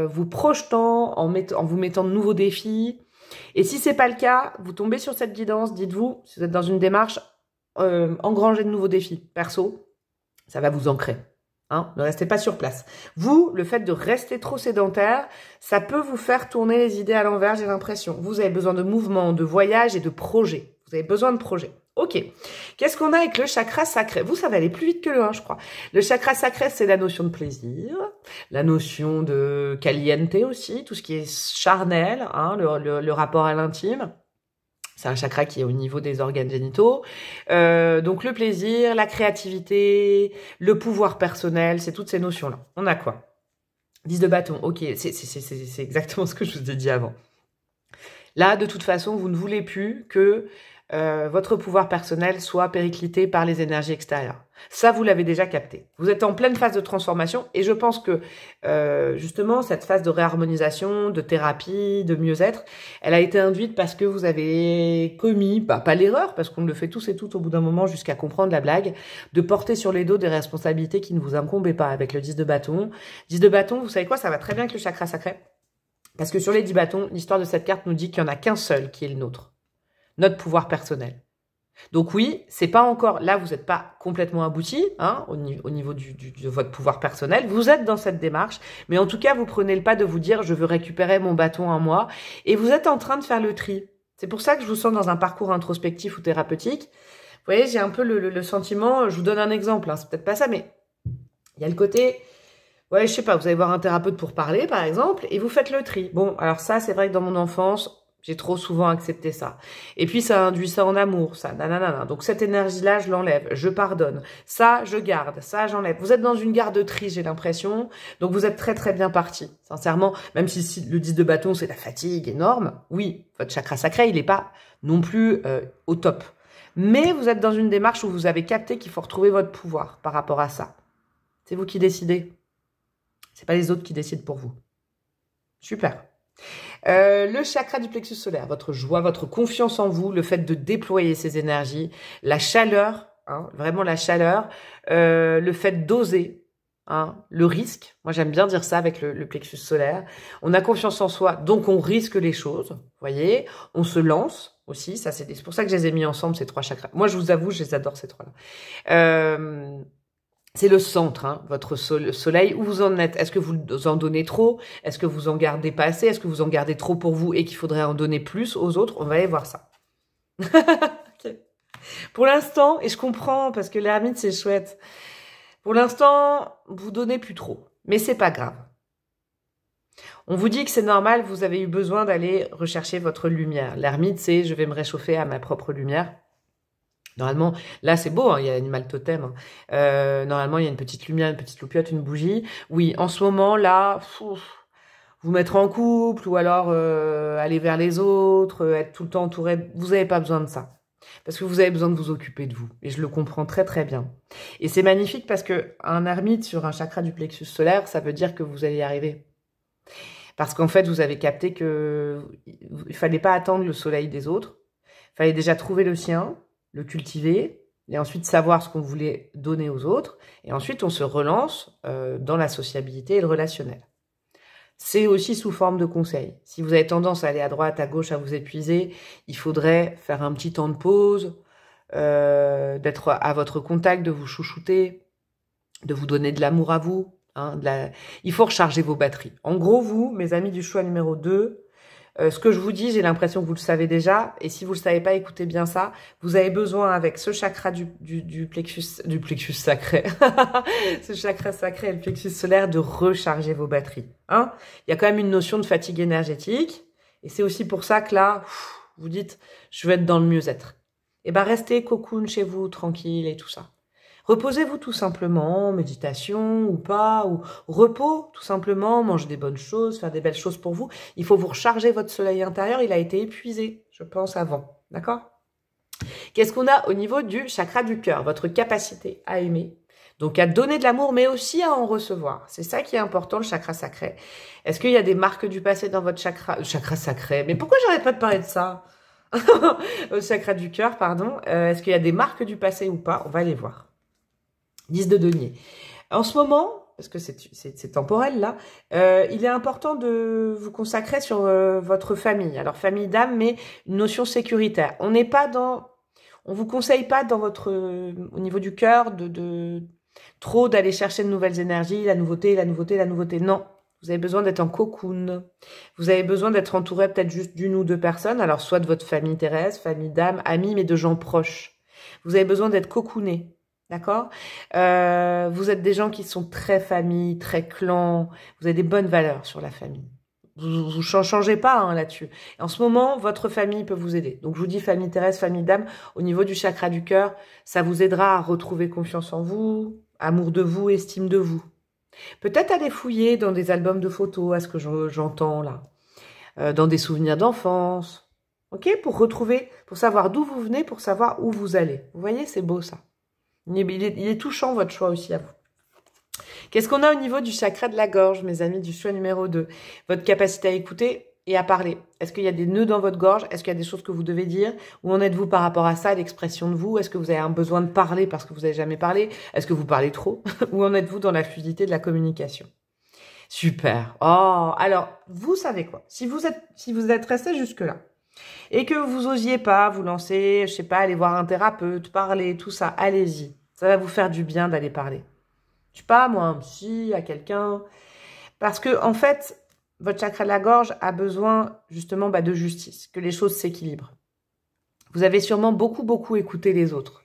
vous projetant, en vous mettant de nouveaux défis. Et si c'est pas le cas, vous tombez sur cette guidance, dites-vous, si vous êtes dans une démarche, engranger de nouveaux défis perso, ça va vous ancrer. Hein, ne restez pas sur place. Vous, le fait de rester trop sédentaire, ça peut vous faire tourner les idées à l'envers, j'ai l'impression. Vous avez besoin de mouvement, de voyage et de projet. Vous avez besoin de projet. Ok. Qu'est-ce qu'on a avec le chakra sacré? Vous, ça va aller plus vite que le 1, je crois. Le chakra sacré, c'est la notion de plaisir, la notion de caliente aussi, tout ce qui est charnel, hein, le rapport à l'intime. C'est un chakra qui est au niveau des organes génitaux. Donc le plaisir, la créativité, le pouvoir personnel, c'est toutes ces notions-là. On a quoi? 10 de bâton, ok, c'est exactement ce que je vous ai dit avant. Là, de toute façon, vous ne voulez plus que votre pouvoir personnel soit périclité par les énergies extérieures. Ça, vous l'avez déjà capté. Vous êtes en pleine phase de transformation et je pense que justement, cette phase de réharmonisation, de thérapie, de mieux-être, elle a été induite parce que vous avez commis, pas l'erreur, parce qu'on le fait tous et toutes au bout d'un moment jusqu'à comprendre la blague, de porter sur les dos des responsabilités qui ne vous incombaient pas avec le 10 de bâton. 10 de bâton, vous savez quoi, ça va très bien avec le chakra sacré. Parce que sur les 10 bâtons, l'histoire de cette carte nous dit qu'il n'y en a qu'un seul qui est le nôtre. Notre pouvoir personnel. Donc oui, c'est pas encore, là vous n'êtes pas complètement abouti, hein, au niveau de votre pouvoir personnel, vous êtes dans cette démarche, mais en tout cas vous prenez le pas de vous dire je veux récupérer mon bâton en moi, et vous êtes en train de faire le tri. C'est pour ça que je vous sens dans un parcours introspectif ou thérapeutique. Vous voyez, j'ai un peu le sentiment, je vous donne un exemple, hein, c'est peut-être pas ça, mais il y a le côté, ouais, je sais pas, vous allez voir un thérapeute pour parler par exemple, et vous faites le tri. Bon, alors ça c'est vrai que dans mon enfance, j'ai trop souvent accepté ça. Et puis, ça induit ça en amour, ça, nanana. Donc, cette énergie-là, je l'enlève, je pardonne. Ça, je garde, ça, j'enlève. Vous êtes dans une garde-tri, j'ai l'impression. Donc, vous êtes très, très bien parti. Sincèrement, même si le 10 de bâton, c'est la fatigue énorme. Oui, votre chakra sacré, il n'est pas non plus au top. Mais vous êtes dans une démarche où vous avez capté qu'il faut retrouver votre pouvoir par rapport à ça. C'est vous qui décidez. C'est pas les autres qui décident pour vous. Super. Le chakra du plexus solaire, votre joie, votre confiance en vous, le fait de déployer ces énergies, la chaleur, hein, vraiment la chaleur, le fait d'oser, hein, le risque. Moi, j'aime bien dire ça avec le plexus solaire. On a confiance en soi, donc on risque les choses, vous voyez. On se lance aussi, ça c'est pour ça que je les ai mis ensemble, ces trois chakras. Moi, je vous avoue, je les adore, ces trois-là. C'est le centre, hein, votre soleil. Où vous en êtes? Est-ce que vous en donnez trop? Est-ce que vous en gardez pas assez? Est-ce que vous en gardez trop pour vous et qu'il faudrait en donner plus aux autres? On va aller voir ça. Okay. Pour l'instant, et je comprends parce que l'ermite c'est chouette. Pour l'instant, vous donnez plus trop, mais c'est pas grave. On vous dit que c'est normal, vous avez eu besoin d'aller rechercher votre lumière. L'ermite, c'est je vais me réchauffer à ma propre lumière. Normalement, là c'est beau, hein, il y a l'animal totem. Hein. Normalement, il y a une petite lumière, une petite loupiote, une bougie. Oui, en ce moment, là, vous mettre en couple ou alors aller vers les autres, être tout le temps entouré, vous n'avez pas besoin de ça. Parce que vous avez besoin de vous occuper de vous. Et je le comprends très très bien. Et c'est magnifique parce que un ermite sur un chakra du plexus solaire, ça veut dire que vous allez y arriver. Parce qu'en fait, vous avez capté que il fallait pas attendre le soleil des autres. Il fallait déjà trouver le sien, le cultiver, et ensuite savoir ce qu'on voulait donner aux autres. Et ensuite, on se relance dans la sociabilité et le relationnel. C'est aussi sous forme de conseils. Si vous avez tendance à aller à droite, à gauche, à vous épuiser, il faudrait faire un petit temps de pause, d'être à votre contact, de vous chouchouter, de vous donner de l'amour à vous. Hein, Il faut recharger vos batteries. En gros, vous, mes amis du choix numéro 2, ce que je vous dis, j'ai l'impression que vous le savez déjà. Et si vous le savez pas, écoutez bien ça. Vous avez besoin, avec ce chakra du plexus sacré, ce chakra sacré et le plexus solaire, de recharger vos batteries. Hein, il y a quand même une notion de fatigue énergétique. Et c'est aussi pour ça que là, vous dites, je veux être dans le mieux-être. Et ben, restez cocoon chez vous, tranquille et tout ça. Reposez-vous tout simplement, méditation ou pas, ou repos tout simplement, manger des bonnes choses, faire des belles choses pour vous. Il faut vous recharger votre soleil intérieur, il a été épuisé, je pense, avant. D'accord? Qu'est-ce qu'on a au niveau du chakra du cœur? Votre capacité à aimer, donc à donner de l'amour, mais aussi à en recevoir. C'est ça qui est important, le chakra sacré. Est-ce qu'il y a des marques du passé dans votre chakra sacré? Mais pourquoi j'arrête pas de parler de ça? Au chakra du cœur, pardon. Est-ce qu'il y a des marques du passé ou pas? On va les voir. 10 de denier. En ce moment, parce que c'est temporel là, il est important de vous consacrer sur votre famille. Alors famille d'âme, mais une notion sécuritaire. On n'est pas dans, on vous conseille pas dans votre, au niveau du cœur, trop d'aller chercher de nouvelles énergies, la nouveauté, la nouveauté, la nouveauté. Non. Vous avez besoin d'être en cocoon. Vous avez besoin d'être entouré peut-être juste d'une ou deux personnes. Alors soit de votre famille terrestre, famille d'âme, amis, mais de gens proches. Vous avez besoin d'être cocooné. D'accord? Vous êtes des gens qui sont très famille, très clan. Vous avez des bonnes valeurs sur la famille. Vous changez pas hein, là-dessus. En ce moment, votre famille peut vous aider. Donc, je vous dis famille terrestre, famille d'âme. Au niveau du chakra du cœur, ça vous aidera à retrouver confiance en vous, amour de vous, estime de vous. Peut-être aller fouiller dans des albums de photos, à ce que j'entends là, dans des souvenirs d'enfance, ok, pour retrouver, pour savoir d'où vous venez, pour savoir où vous allez. Vous voyez, c'est beau ça. Il est touchant votre choix aussi à vous. Qu'est-ce qu'on a au niveau du chakra de la gorge, mes amis, du choix numéro 2? Votre capacité à écouter et à parler. Est-ce qu'il y a des nœuds dans votre gorge? Est-ce qu'il y a des choses que vous devez dire? Où en êtes-vous par rapport à ça, l'expression de vous? Est-ce que vous avez un besoin de parler parce que vous n'avez jamais parlé? Est-ce que vous parlez trop? Où en êtes-vous dans la fluidité de la communication? Super. Oh, alors, vous savez quoi? Si vous êtes resté jusque-là et que vous osiez pas vous lancer, je sais pas, aller voir un thérapeute, parler, tout ça, allez-y. Ça va vous faire du bien d'aller parler. Je sais pas, moi, un psy, à quelqu'un. Parce que, en fait, votre chakra de la gorge a besoin, justement, de justice, que les choses s'équilibrent. Vous avez sûrement beaucoup écouté les autres.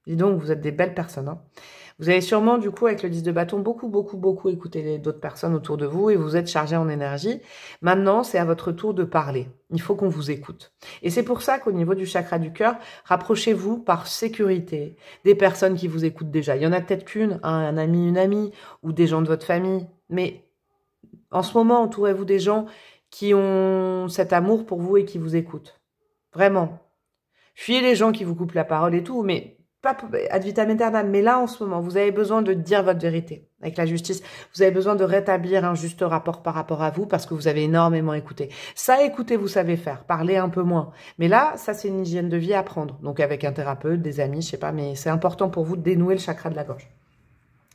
Dis donc, vous êtes des belles personnes, hein. Vous avez sûrement, du coup, avec le 10 de bâton, beaucoup écouté d'autres personnes autour de vous et vous êtes chargé en énergie. Maintenant, c'est à votre tour de parler. Il faut qu'on vous écoute. Et c'est pour ça qu'au niveau du chakra du cœur, rapprochez-vous par sécurité des personnes qui vous écoutent déjà. Il y en a peut-être qu'une, hein, un ami, une amie, ou des gens de votre famille. Mais en ce moment, entourez-vous des gens qui ont cet amour pour vous et qui vous écoutent. Vraiment. Fuyez les gens qui vous coupent la parole et tout, mais pas ad vitam aeternam. Mais là, en ce moment, vous avez besoin de dire votre vérité avec la justice. Vous avez besoin de rétablir un juste rapport par rapport à vous parce que vous avez énormément écouté. Ça, écoutez, vous savez faire. Parler un peu moins. Mais là, ça, c'est une hygiène de vie à prendre. Donc, avec un thérapeute, des amis, je sais pas, mais c'est important pour vous de dénouer le chakra de la gorge.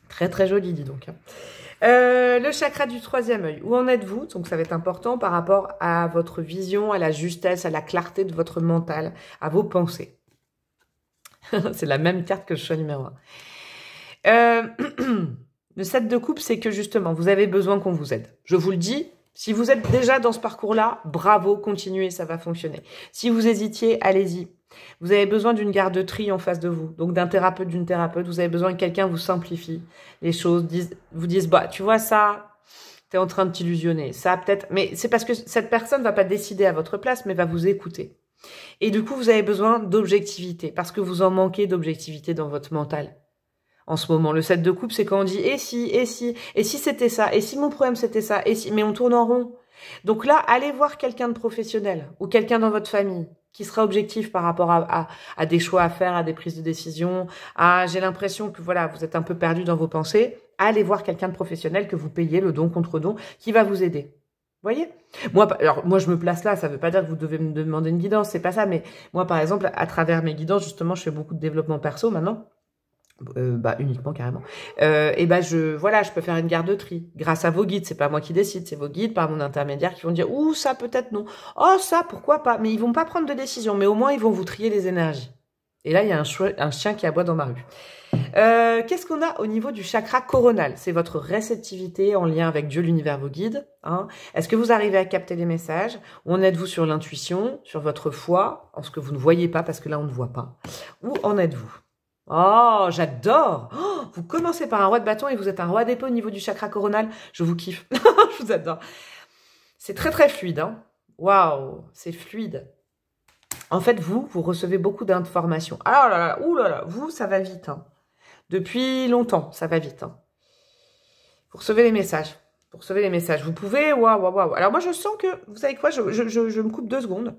Très joli, dis donc. Le chakra du troisième œil, où en êtes-vous? Donc ça va être important par rapport à votre vision, à la justesse, à la clarté de votre mental, à vos pensées. C'est la même carte que le choix numéro 1. Le 7 de coupe, c'est que justement, vous avez besoin qu'on vous aide. Je vous le dis, si vous êtes déjà dans ce parcours-là, bravo, continuez, ça va fonctionner. Si vous hésitiez, allez-y. Vous avez besoin d'une garde-tri en face de vous, donc d'un thérapeute, d'une thérapeute. Vous avez besoin que quelqu'un vous simplifie les choses, vous dise, bah, tu vois ça, t'es en train de t'illusionner. Ça peut-être, mais c'est parce que cette personne va pas décider à votre place, mais va vous écouter. Et du coup, vous avez besoin d'objectivité, parce que vous en manquez d'objectivité dans votre mental. En ce moment, le 7 de coupe, c'est quand on dit, et si c'était ça, et si mon problème c'était ça, et si, mais on tourne en rond. Donc là, allez voir quelqu'un de professionnel, ou quelqu'un dans votre famille, qui sera objectif par rapport à des choix à faire, à des prises de décision, j'ai l'impression que voilà, vous êtes un peu perdu dans vos pensées, allez voir quelqu'un de professionnel que vous payez le don contre don, qui va vous aider. Vous voyez? Moi, je me place là, ça veut pas dire que vous devez me demander une guidance, c'est pas ça, mais moi, par exemple, à travers mes guidances, justement, je fais beaucoup de développement perso maintenant. Uniquement carrément. Je peux faire une garde-tri grâce à vos guides. C'est pas moi qui décide, c'est vos guides par mon intermédiaire qui vont dire ouh ça peut-être non, oh ça pourquoi pas. Mais ils vont pas prendre de décision, mais au moins ils vont vous trier les énergies. Et là il y a un chien qui aboie dans ma rue. Qu'est-ce qu'on a au niveau du chakra coronal? C'est votre réceptivité en lien avec Dieu, l'univers, vos guides. Hein. Est-ce que vous arrivez à capter les messages? Où en êtes-vous sur l'intuition, sur votre foi, en ce que vous ne voyez pas parce que là on ne voit pas? Où en êtes-vous? Oh, j'adore! Oh, vous commencez par un roi de bâton et vous êtes un roi d'épée au niveau du chakra coronal. Je vous kiffe. Je vous adore. C'est très fluide. Hein. Waouh, c'est fluide. En fait, vous recevez beaucoup d'informations. Ah là là, ouh là là, vous, ça va vite. Hein. Depuis longtemps, ça va vite. Hein. Vous recevez les messages. Vous pouvez, waouh. Alors moi, je sens que, vous savez quoi, je me coupe 2 secondes.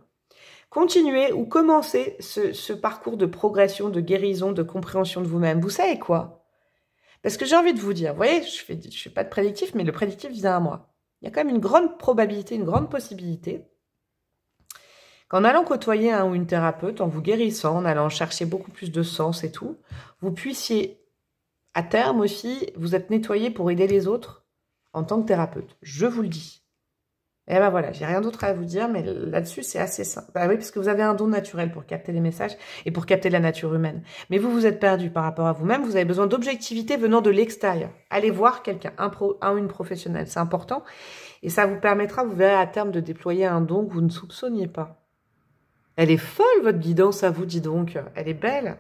Continuez ou commencez ce parcours de progression, de guérison, de compréhension de vous-même. Vous savez quoi? Parce que j'ai envie de vous dire, vous voyez, je fais pas de prédictif, mais le prédictif vient à moi. Il y a quand même une grande probabilité, une grande possibilité qu'en allant côtoyer un ou une thérapeute, en vous guérissant, en allant chercher beaucoup plus de sens et tout, vous puissiez, à terme aussi, vous être nettoyé pour aider les autres en tant que thérapeute. Je vous le dis. Et ben voilà, j'ai rien d'autre à vous dire, mais là-dessus, c'est assez simple. Bah oui, parce que vous avez un don naturel pour capter les messages et pour capter la nature humaine. Mais vous êtes perdu par rapport à vous-même, vous avez besoin d'objectivité venant de l'extérieur. Allez voir quelqu'un, un ou une professionnelle, c'est important. Et ça vous permettra, vous verrez à terme, de déployer un don que vous ne soupçonniez pas. Elle est folle, votre guidance, à vous, dis donc. Elle est belle.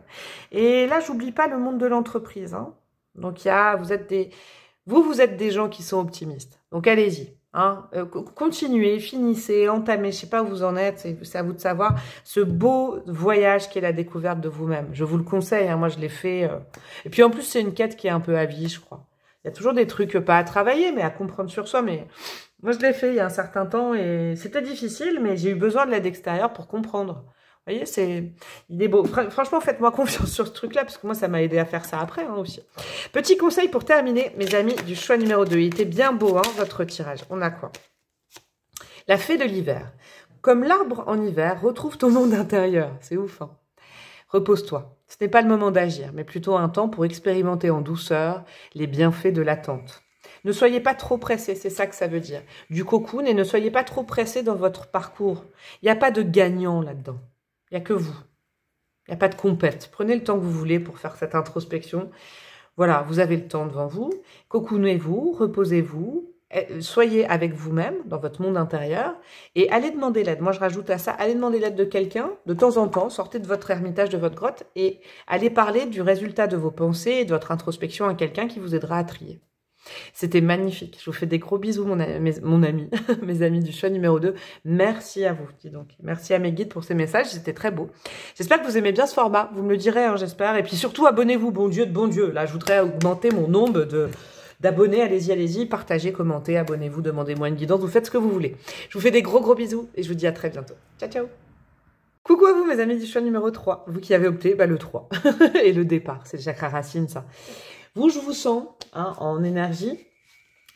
Et là, j'oublie pas le monde de l'entreprise. Hein. Donc, vous êtes des gens qui sont optimistes. Donc, allez-y. Hein, continuez, finissez, entamez, je sais pas où vous en êtes, c'est à vous de savoir, ce beau voyage qui est la découverte de vous-même. Je vous le conseille, hein, moi je l'ai fait. Et puis en plus, c'est une quête qui est un peu à vie, je crois. Il y a toujours des trucs pas à travailler, mais à comprendre sur soi. Mais moi, je l'ai fait il y a un certain temps et c'était difficile, mais j'ai eu besoin de l'aide extérieure pour comprendre. Vous voyez, il est beau. Franchement, faites-moi confiance sur ce truc-là, parce que moi, ça m'a aidé à faire ça après hein, aussi. Petit conseil pour terminer, mes amis, du choix numéro 2. Il était bien beau, hein, votre tirage. On a quoi? La fée de l'hiver. Comme l'arbre en hiver, retrouve ton monde intérieur. C'est ouf, hein. Repose-toi. Ce n'est pas le moment d'agir, mais plutôt un temps pour expérimenter en douceur les bienfaits de l'attente. Ne soyez pas trop pressés, c'est ça que ça veut dire. Du cocoon, et ne soyez pas trop pressés dans votre parcours. Il n'y a pas de gagnant là-dedans. Il n'y a que vous. Il n'y a pas de compète. Prenez le temps que vous voulez pour faire cette introspection. Voilà, vous avez le temps devant vous. Cocoonez-vous, reposez-vous. Soyez avec vous-même dans votre monde intérieur et allez demander l'aide. Moi, je rajoute à ça, allez demander l'aide de quelqu'un de temps en temps. Sortez de votre ermitage, de votre grotte et allez parler du résultat de vos pensées et de votre introspection à quelqu'un qui vous aidera à trier. C'était magnifique. Je vous fais des gros bisous, mon ami, mes amis du choix numéro 2. Merci à vous, dis donc. Merci à mes guides pour ces messages, c'était très beau. J'espère que vous aimez bien ce format. Vous me le direz, hein, j'espère. Et puis surtout, abonnez-vous, bon Dieu de bon Dieu. Là, je voudrais augmenter mon nombre d'abonnés, allez-y, partagez, commentez, abonnez-vous, demandez-moi une guidance, vous faites ce que vous voulez. Je vous fais des gros bisous et je vous dis à très bientôt. Ciao, ciao. Coucou à vous, mes amis du choix numéro 3. Vous qui avez opté, le 3 et le départ, c'est le chakra racine, ça. Vous, je vous sens hein, en énergie.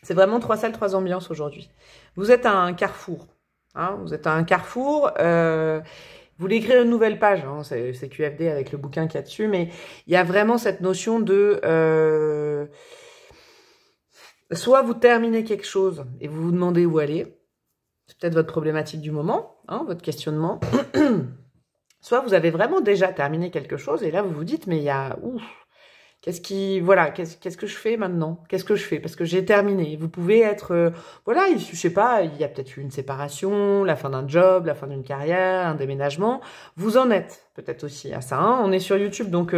C'est vraiment 3 salles, 3 ambiances aujourd'hui. Vous êtes à un carrefour. Hein, vous êtes à un carrefour. Vous voulez écrire une nouvelle page. Hein, c'est QFD avec le bouquin qu'il y a dessus. Mais il y a vraiment cette notion de... soit vous terminez quelque chose et vous vous demandez où aller. C'est peut-être votre problématique du moment, hein, votre questionnement. Soit vous avez vraiment déjà terminé quelque chose et là vous vous dites, mais il y a... Ouf, qu'est-ce que je fais maintenant? Qu'est-ce que je fais? Parce que j'ai terminé. Vous pouvez être, voilà, je sais pas, il y a peut-être eu une séparation, la fin d'un job, la fin d'une carrière, un déménagement. Vous en êtes peut-être aussi à ça. Hein. On est sur YouTube, donc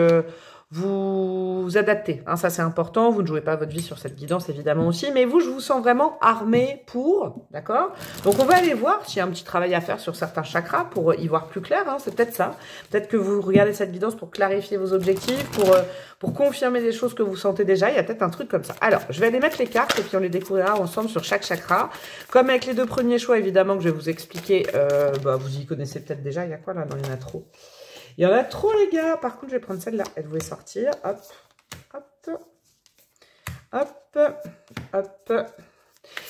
vous vous adaptez. Hein, ça, c'est important. Vous ne jouez pas votre vie sur cette guidance, évidemment aussi. Mais vous, je vous sens vraiment armé pour, d'accord? Donc, on va aller voir s'il y a un petit travail à faire sur certains chakras pour y voir plus clair. Hein, c'est peut-être ça. Peut-être que vous regardez cette guidance pour clarifier vos objectifs, pour confirmer des choses que vous sentez déjà. Il y a peut-être un truc comme ça. Alors, je vais aller mettre les cartes et puis on les découvrira ensemble sur chaque chakra. Comme avec les 2 premiers choix, évidemment, que je vais vous expliquer. Vous y connaissez peut-être déjà. Il y a quoi là? Non, il y en a trop. Il y en a trop, les gars. Par contre, je vais prendre celle-là. Elle devait sortir. Hop, hop, hop, hop.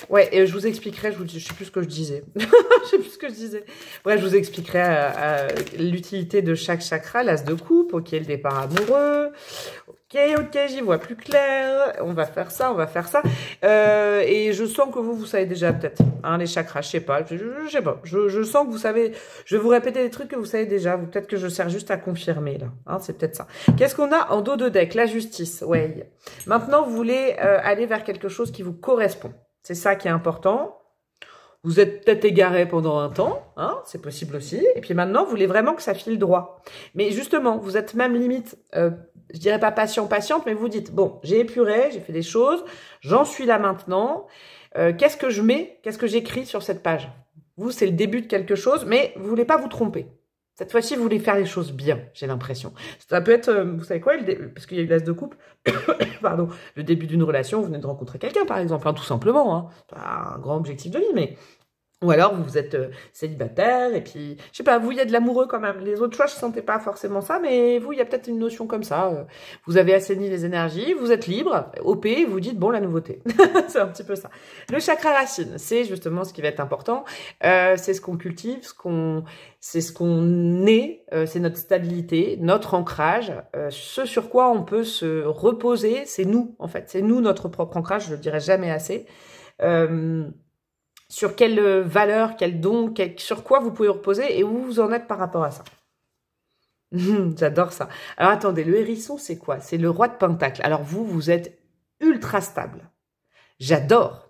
Ouais, et je vous expliquerai, je sais plus ce que je disais. Je sais plus ce que je disais. Bref, je vous expliquerai l'utilité de chaque chakra, l'as de coupe, ok, le départ amoureux. Ok, j'y vois plus clair. On va faire ça, on va faire ça. Et je sens que vous savez déjà peut-être, hein, les chakras, je sais pas. Je sais pas. Je sens que vous savez, je vais vous répéter des trucs que vous savez déjà. Peut-être que je sers juste à confirmer, là. Hein, c'est peut-être ça. Qu'est-ce qu'on a en dos de deck? La justice, ouais. Maintenant, vous voulez aller vers quelque chose qui vous correspond. C'est ça qui est important. Vous êtes peut-être égaré pendant un temps, hein, c'est possible aussi. Et puis maintenant, vous voulez vraiment que ça file droit. Mais justement, vous êtes même limite, je dirais pas patiente, mais vous dites, bon, j'ai épuré, j'ai fait des choses, j'en suis là maintenant. Qu'est-ce que je mets, qu'est-ce que j'écris sur cette page? Vous, c'est le début de quelque chose, mais vous voulez pas vous tromper. Cette fois-ci, vous voulez faire les choses bien, j'ai l'impression. Ça peut être, vous savez quoi, parce qu'il y a eu l'as de coupe, pardon, le début d'une relation, vous venez de rencontrer quelqu'un, par exemple, hein, tout simplement. Hein. Pas un grand objectif de vie, mais... Ou alors, vous êtes célibataire, et puis, je sais pas, vous, il y a de l'amoureux quand même. Les autres choix, je sentais pas forcément ça, mais vous, il y a peut-être une notion comme ça. Vous avez assaini les énergies, vous êtes libre, OP, vous dites, bon, la nouveauté. C'est un petit peu ça. Le chakra racine, c'est justement ce qui va être important. C'est ce qu'on cultive, c'est ce qu'on est, c'est notre stabilité, notre ancrage, ce sur quoi on peut se reposer, c'est nous, en fait. C'est nous, notre propre ancrage, je le dirai jamais assez. Sur quelle valeur, quel don, sur quoi vous pouvez reposer et où vous en êtes par rapport à ça. J'adore ça. Alors attendez, le hérisson, c'est quoi? C'est le roi de Pentacle. Alors vous êtes ultra stable. J'adore.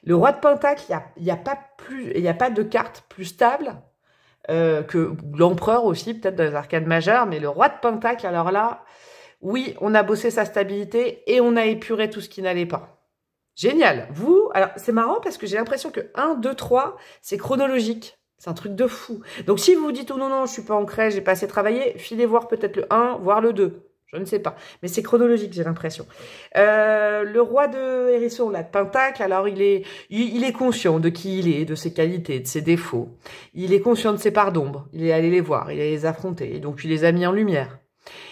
Le roi de Pentacle, il y a pas de carte plus stable que l'empereur aussi, peut-être dans les arcanes majeures, mais le roi de Pentacle, alors là, oui, on a bossé sa stabilité et on a épuré tout ce qui n'allait pas. Génial. Vous, alors c'est marrant parce que j'ai l'impression que 1, 2, 3, c'est chronologique. C'est un truc de fou. Donc si vous vous dites, oh non, non, je suis pas ancré, j'ai pas assez travaillé, filez voir peut-être le 1, voire le 2. Je ne sais pas. Mais c'est chronologique, j'ai l'impression. Le roi de Hérisson, là, de Pentacle, alors il est conscient de qui il est, de ses qualités, de ses défauts. Il est conscient de ses parts d'ombre. Il est allé les voir, il est les affronter. Et donc, il les a mis en lumière.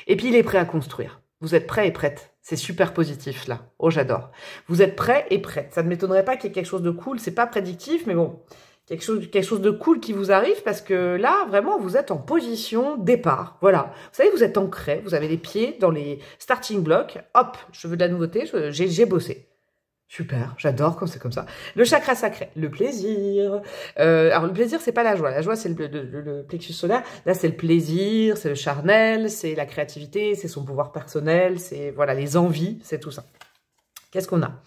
Et puis, il est prêt à construire. Vous êtes prêts et prêtes. C'est super positif, là. Oh, j'adore. Vous êtes prêts et prêtes. Ça ne m'étonnerait pas qu'il y ait quelque chose de cool. C'est pas prédictif, mais bon, quelque chose de cool qui vous arrive parce que là, vraiment, vous êtes en position départ. Voilà. Vous savez, vous êtes ancré. Vous avez les pieds dans les starting blocks. Hop, je veux de la nouveauté. J'ai bossé. Super, j'adore quand c'est comme ça. Le chakra sacré, le plaisir. Alors le plaisir, c'est pas la joie. La joie, c'est le plexus solaire. Là, c'est le plaisir, c'est le charnel, c'est la créativité, c'est son pouvoir personnel, c'est voilà les envies, c'est tout ça. Qu'est-ce qu'on a?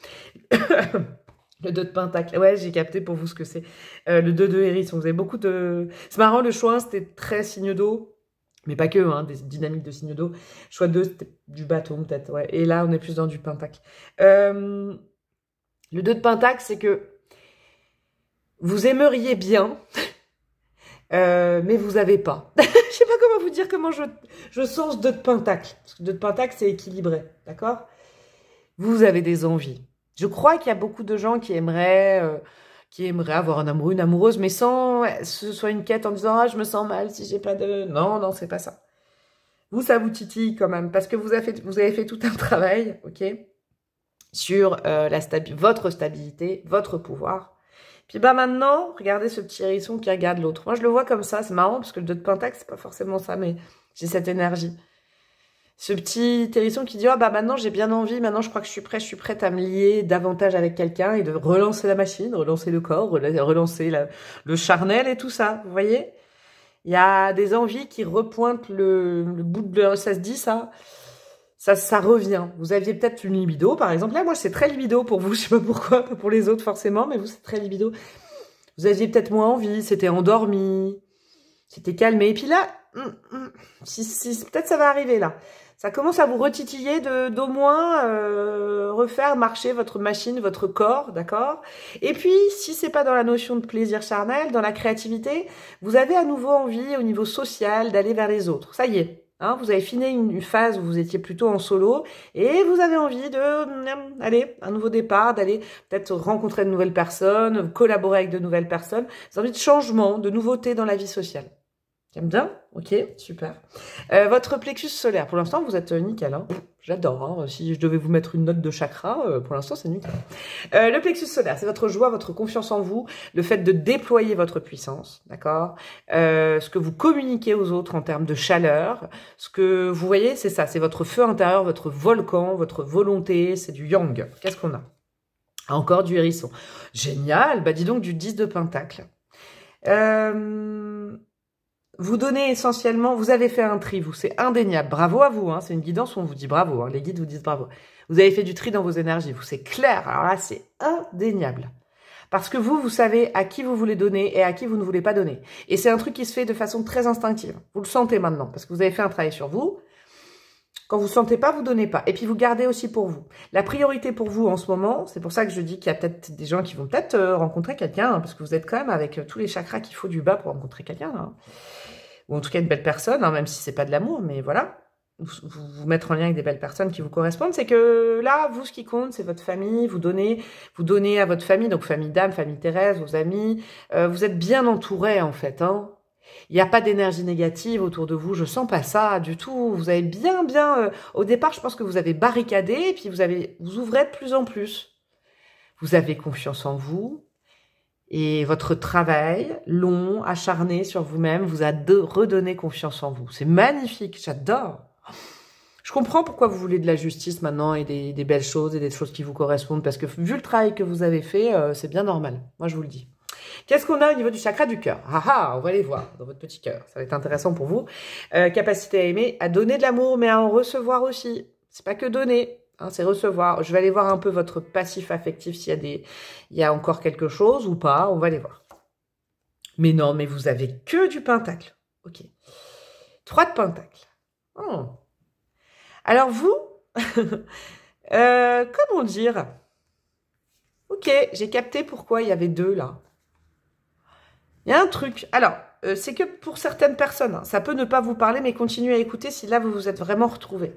Le 2 de Pentacle. Ouais, j'ai capté pour vous ce que c'est. Le 2 de Hérisson. Vous avez beaucoup de... C'est marrant, le choix, c'était très signe d'eau. Mais pas que, hein, des dynamiques de signe d'eau. Choix 2, c'était du bâton, peut-être. Ouais. Et là, on est plus dans du Pentacle. Le 2 de Pentacle, c'est que vous aimeriez bien, mais vous n'avez pas. Je sais pas comment vous dire comment je sens ce 2 de Pentacle. Parce que le 2 de Pentacle, c'est équilibré, d'accord? Vous avez des envies. Je crois qu'il y a beaucoup de gens qui aimeraient avoir un amoureux, une amoureuse, mais sans ce soit une quête en disant « Ah, je me sens mal si j'ai pas de... » Non, non, c'est pas ça. Vous, ça vous titille quand même, parce que vous avez fait tout un travail, ok, sur votre stabilité, votre pouvoir. Puis bah maintenant, regardez ce petit hérisson qui regarde l'autre. Moi, je le vois comme ça, c'est marrant, parce que le 2 de Pentacle, c'est pas forcément ça, mais j'ai cette énergie. Ce petit hérisson qui dit « Ah bah maintenant, j'ai bien envie, maintenant je crois que je suis prête à me lier davantage avec quelqu'un et de relancer la machine, relancer le corps, relancer le charnel et tout ça, vous voyez ?» Il y a des envies qui repointent le bout de... Ça se dit ça ? Ça revient. Vous aviez peut-être une libido, par exemple. Là, moi, c'est très libido pour vous. Je sais pas pourquoi, pas pour les autres forcément, mais vous, c'est très libido. Vous aviez peut-être moins envie, c'était endormi, c'était calmé. Et puis là, peut-être ça va arriver là. Ça commence à vous retitiller d'au moins refaire marcher votre machine, votre corps, d'accord? Et puis, si c'est pas dans la notion de plaisir charnel, dans la créativité, vous avez à nouveau envie, au niveau social, d'aller vers les autres. Ça y est. Hein, vous avez fini une phase où vous étiez plutôt en solo et vous avez envie de, allez, un nouveau départ, d'aller peut-être rencontrer de nouvelles personnes, collaborer avec de nouvelles personnes. Vous avez envie de changement, de nouveauté dans la vie sociale. J'aime bien? Ok, super. Votre plexus solaire, pour l'instant, vous êtes nickel. Hein. J'adore. Hein. Si je devais vous mettre une note de chakra, pour l'instant, c'est nickel. Le plexus solaire, c'est votre joie, votre confiance en vous, le fait de déployer votre puissance, d'accord? Ce que vous communiquez aux autres en termes de chaleur, ce que vous voyez, c'est ça, c'est votre feu intérieur, votre volcan, votre volonté, c'est du yang. Qu'est-ce qu'on a? Encore du hérisson. Génial, bah dis donc du 10 de Pentacle. Vous donnez essentiellement, vous avez fait un tri, vous, c'est indéniable. Bravo à vous, hein, c'est une guidance où on vous dit bravo, hein, les guides vous disent bravo. Vous avez fait du tri dans vos énergies, vous, c'est clair. Alors là, c'est indéniable. Parce que vous savez à qui vous voulez donner et à qui vous ne voulez pas donner. Et c'est un truc qui se fait de façon très instinctive. Vous le sentez maintenant, parce que vous avez fait un travail sur vous. Quand vous ne sentez pas, vous donnez pas. Et puis, vous gardez aussi pour vous. La priorité pour vous en ce moment, c'est pour ça que je dis qu'il y a peut-être des gens qui vont peut-être rencontrer quelqu'un, hein, parce que vous êtes quand même avec tous les chakras qu'il faut du bas pour rencontrer quelqu'un. Hein. Ou en tout cas une belle personne, hein, même si c'est pas de l'amour, mais voilà. Vous mettre en lien avec des belles personnes qui vous correspondent, c'est que là, vous, ce qui compte, c'est votre famille, vous donnez à votre famille, donc famille d'âme, famille Thérèse, vos amis, vous êtes bien entouré en fait, hein. Il n'y a pas d'énergie négative autour de vous, je sens pas ça du tout. Vous avez bien, au départ, je pense que vous avez barricadé, et puis vous ouvrez de plus en plus. Vous avez confiance en vous, et votre travail long, acharné sur vous-même, vous a redonné confiance en vous. C'est magnifique, j'adore. Je comprends pourquoi vous voulez de la justice maintenant, et des belles choses, et des choses qui vous correspondent, parce que vu le travail que vous avez fait, c'est bien normal. Moi, je vous le dis. Qu'est-ce qu'on a au niveau du chakra du cœur? Ah ah, on va les voir dans votre petit cœur. Ça va être intéressant pour vous. Capacité à aimer, à donner de l'amour, mais à en recevoir aussi. C'est pas que donner, hein, c'est recevoir. Je vais aller voir un peu votre passif affectif s'il y a encore quelque chose ou pas. On va aller voir. Mais non, mais vous avez que du pentacle. Ok. 3 de pentacle. Oh. Alors vous, comment dire? Ok, j'ai capté pourquoi il y avait 2 là. Il y a un truc. Alors, c'est que pour certaines personnes, hein, ça peut ne pas vous parler, mais continuez à écouter si là, vous vous êtes vraiment retrouvés.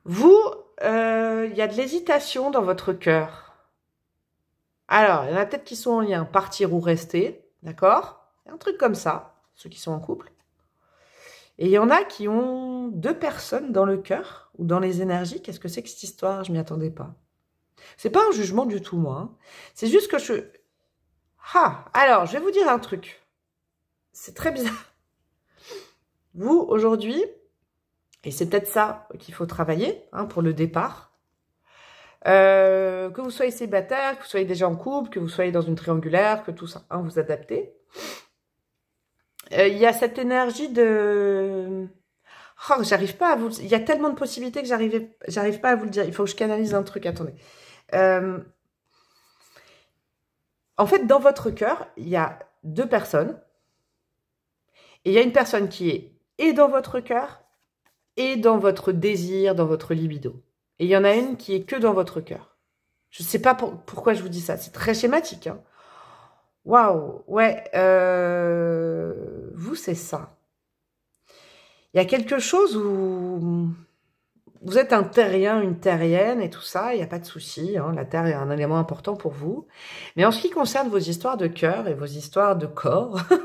Vous, il y a de l'hésitation dans votre cœur. Alors, il y en a peut-être qui sont en lien, partir ou rester, d'accord? Un truc comme ça, ceux qui sont en couple. Et il y en a qui ont 2 personnes dans le cœur ou dans les énergies. Qu'est-ce que c'est que cette histoire? Je m'y attendais pas. C'est pas un jugement du tout, moi. Hein. C'est juste que je... Ah, alors, je vais vous dire un truc. C'est très bizarre. Vous, aujourd'hui, et c'est peut-être ça qu'il faut travailler hein, pour le départ, que vous soyez célibataire, que vous soyez déjà en couple, que vous soyez dans une triangulaire, que tout ça, hein, vous adaptez. Il y a cette énergie de... Oh, j'arrive pas à vous... Il y a tellement de possibilités que j'arrive pas à vous le dire. Il faut que je canalise un truc, attendez. En fait, dans votre cœur, il y a 2 personnes. Et il y a une personne qui est et dans votre cœur et dans votre désir, dans votre libido. Et il y en a une qui est que dans votre cœur. Je ne sais pas pourquoi je vous dis ça. C'est très schématique. Hein. Waouh, ouais. Vous, c'est ça. Il y a quelque chose où vous êtes un terrien, une terrienne et tout ça. Il n'y a pas de souci. Hein, la terre est un élément important pour vous. Mais en ce qui concerne vos histoires de cœur et vos histoires de corps, je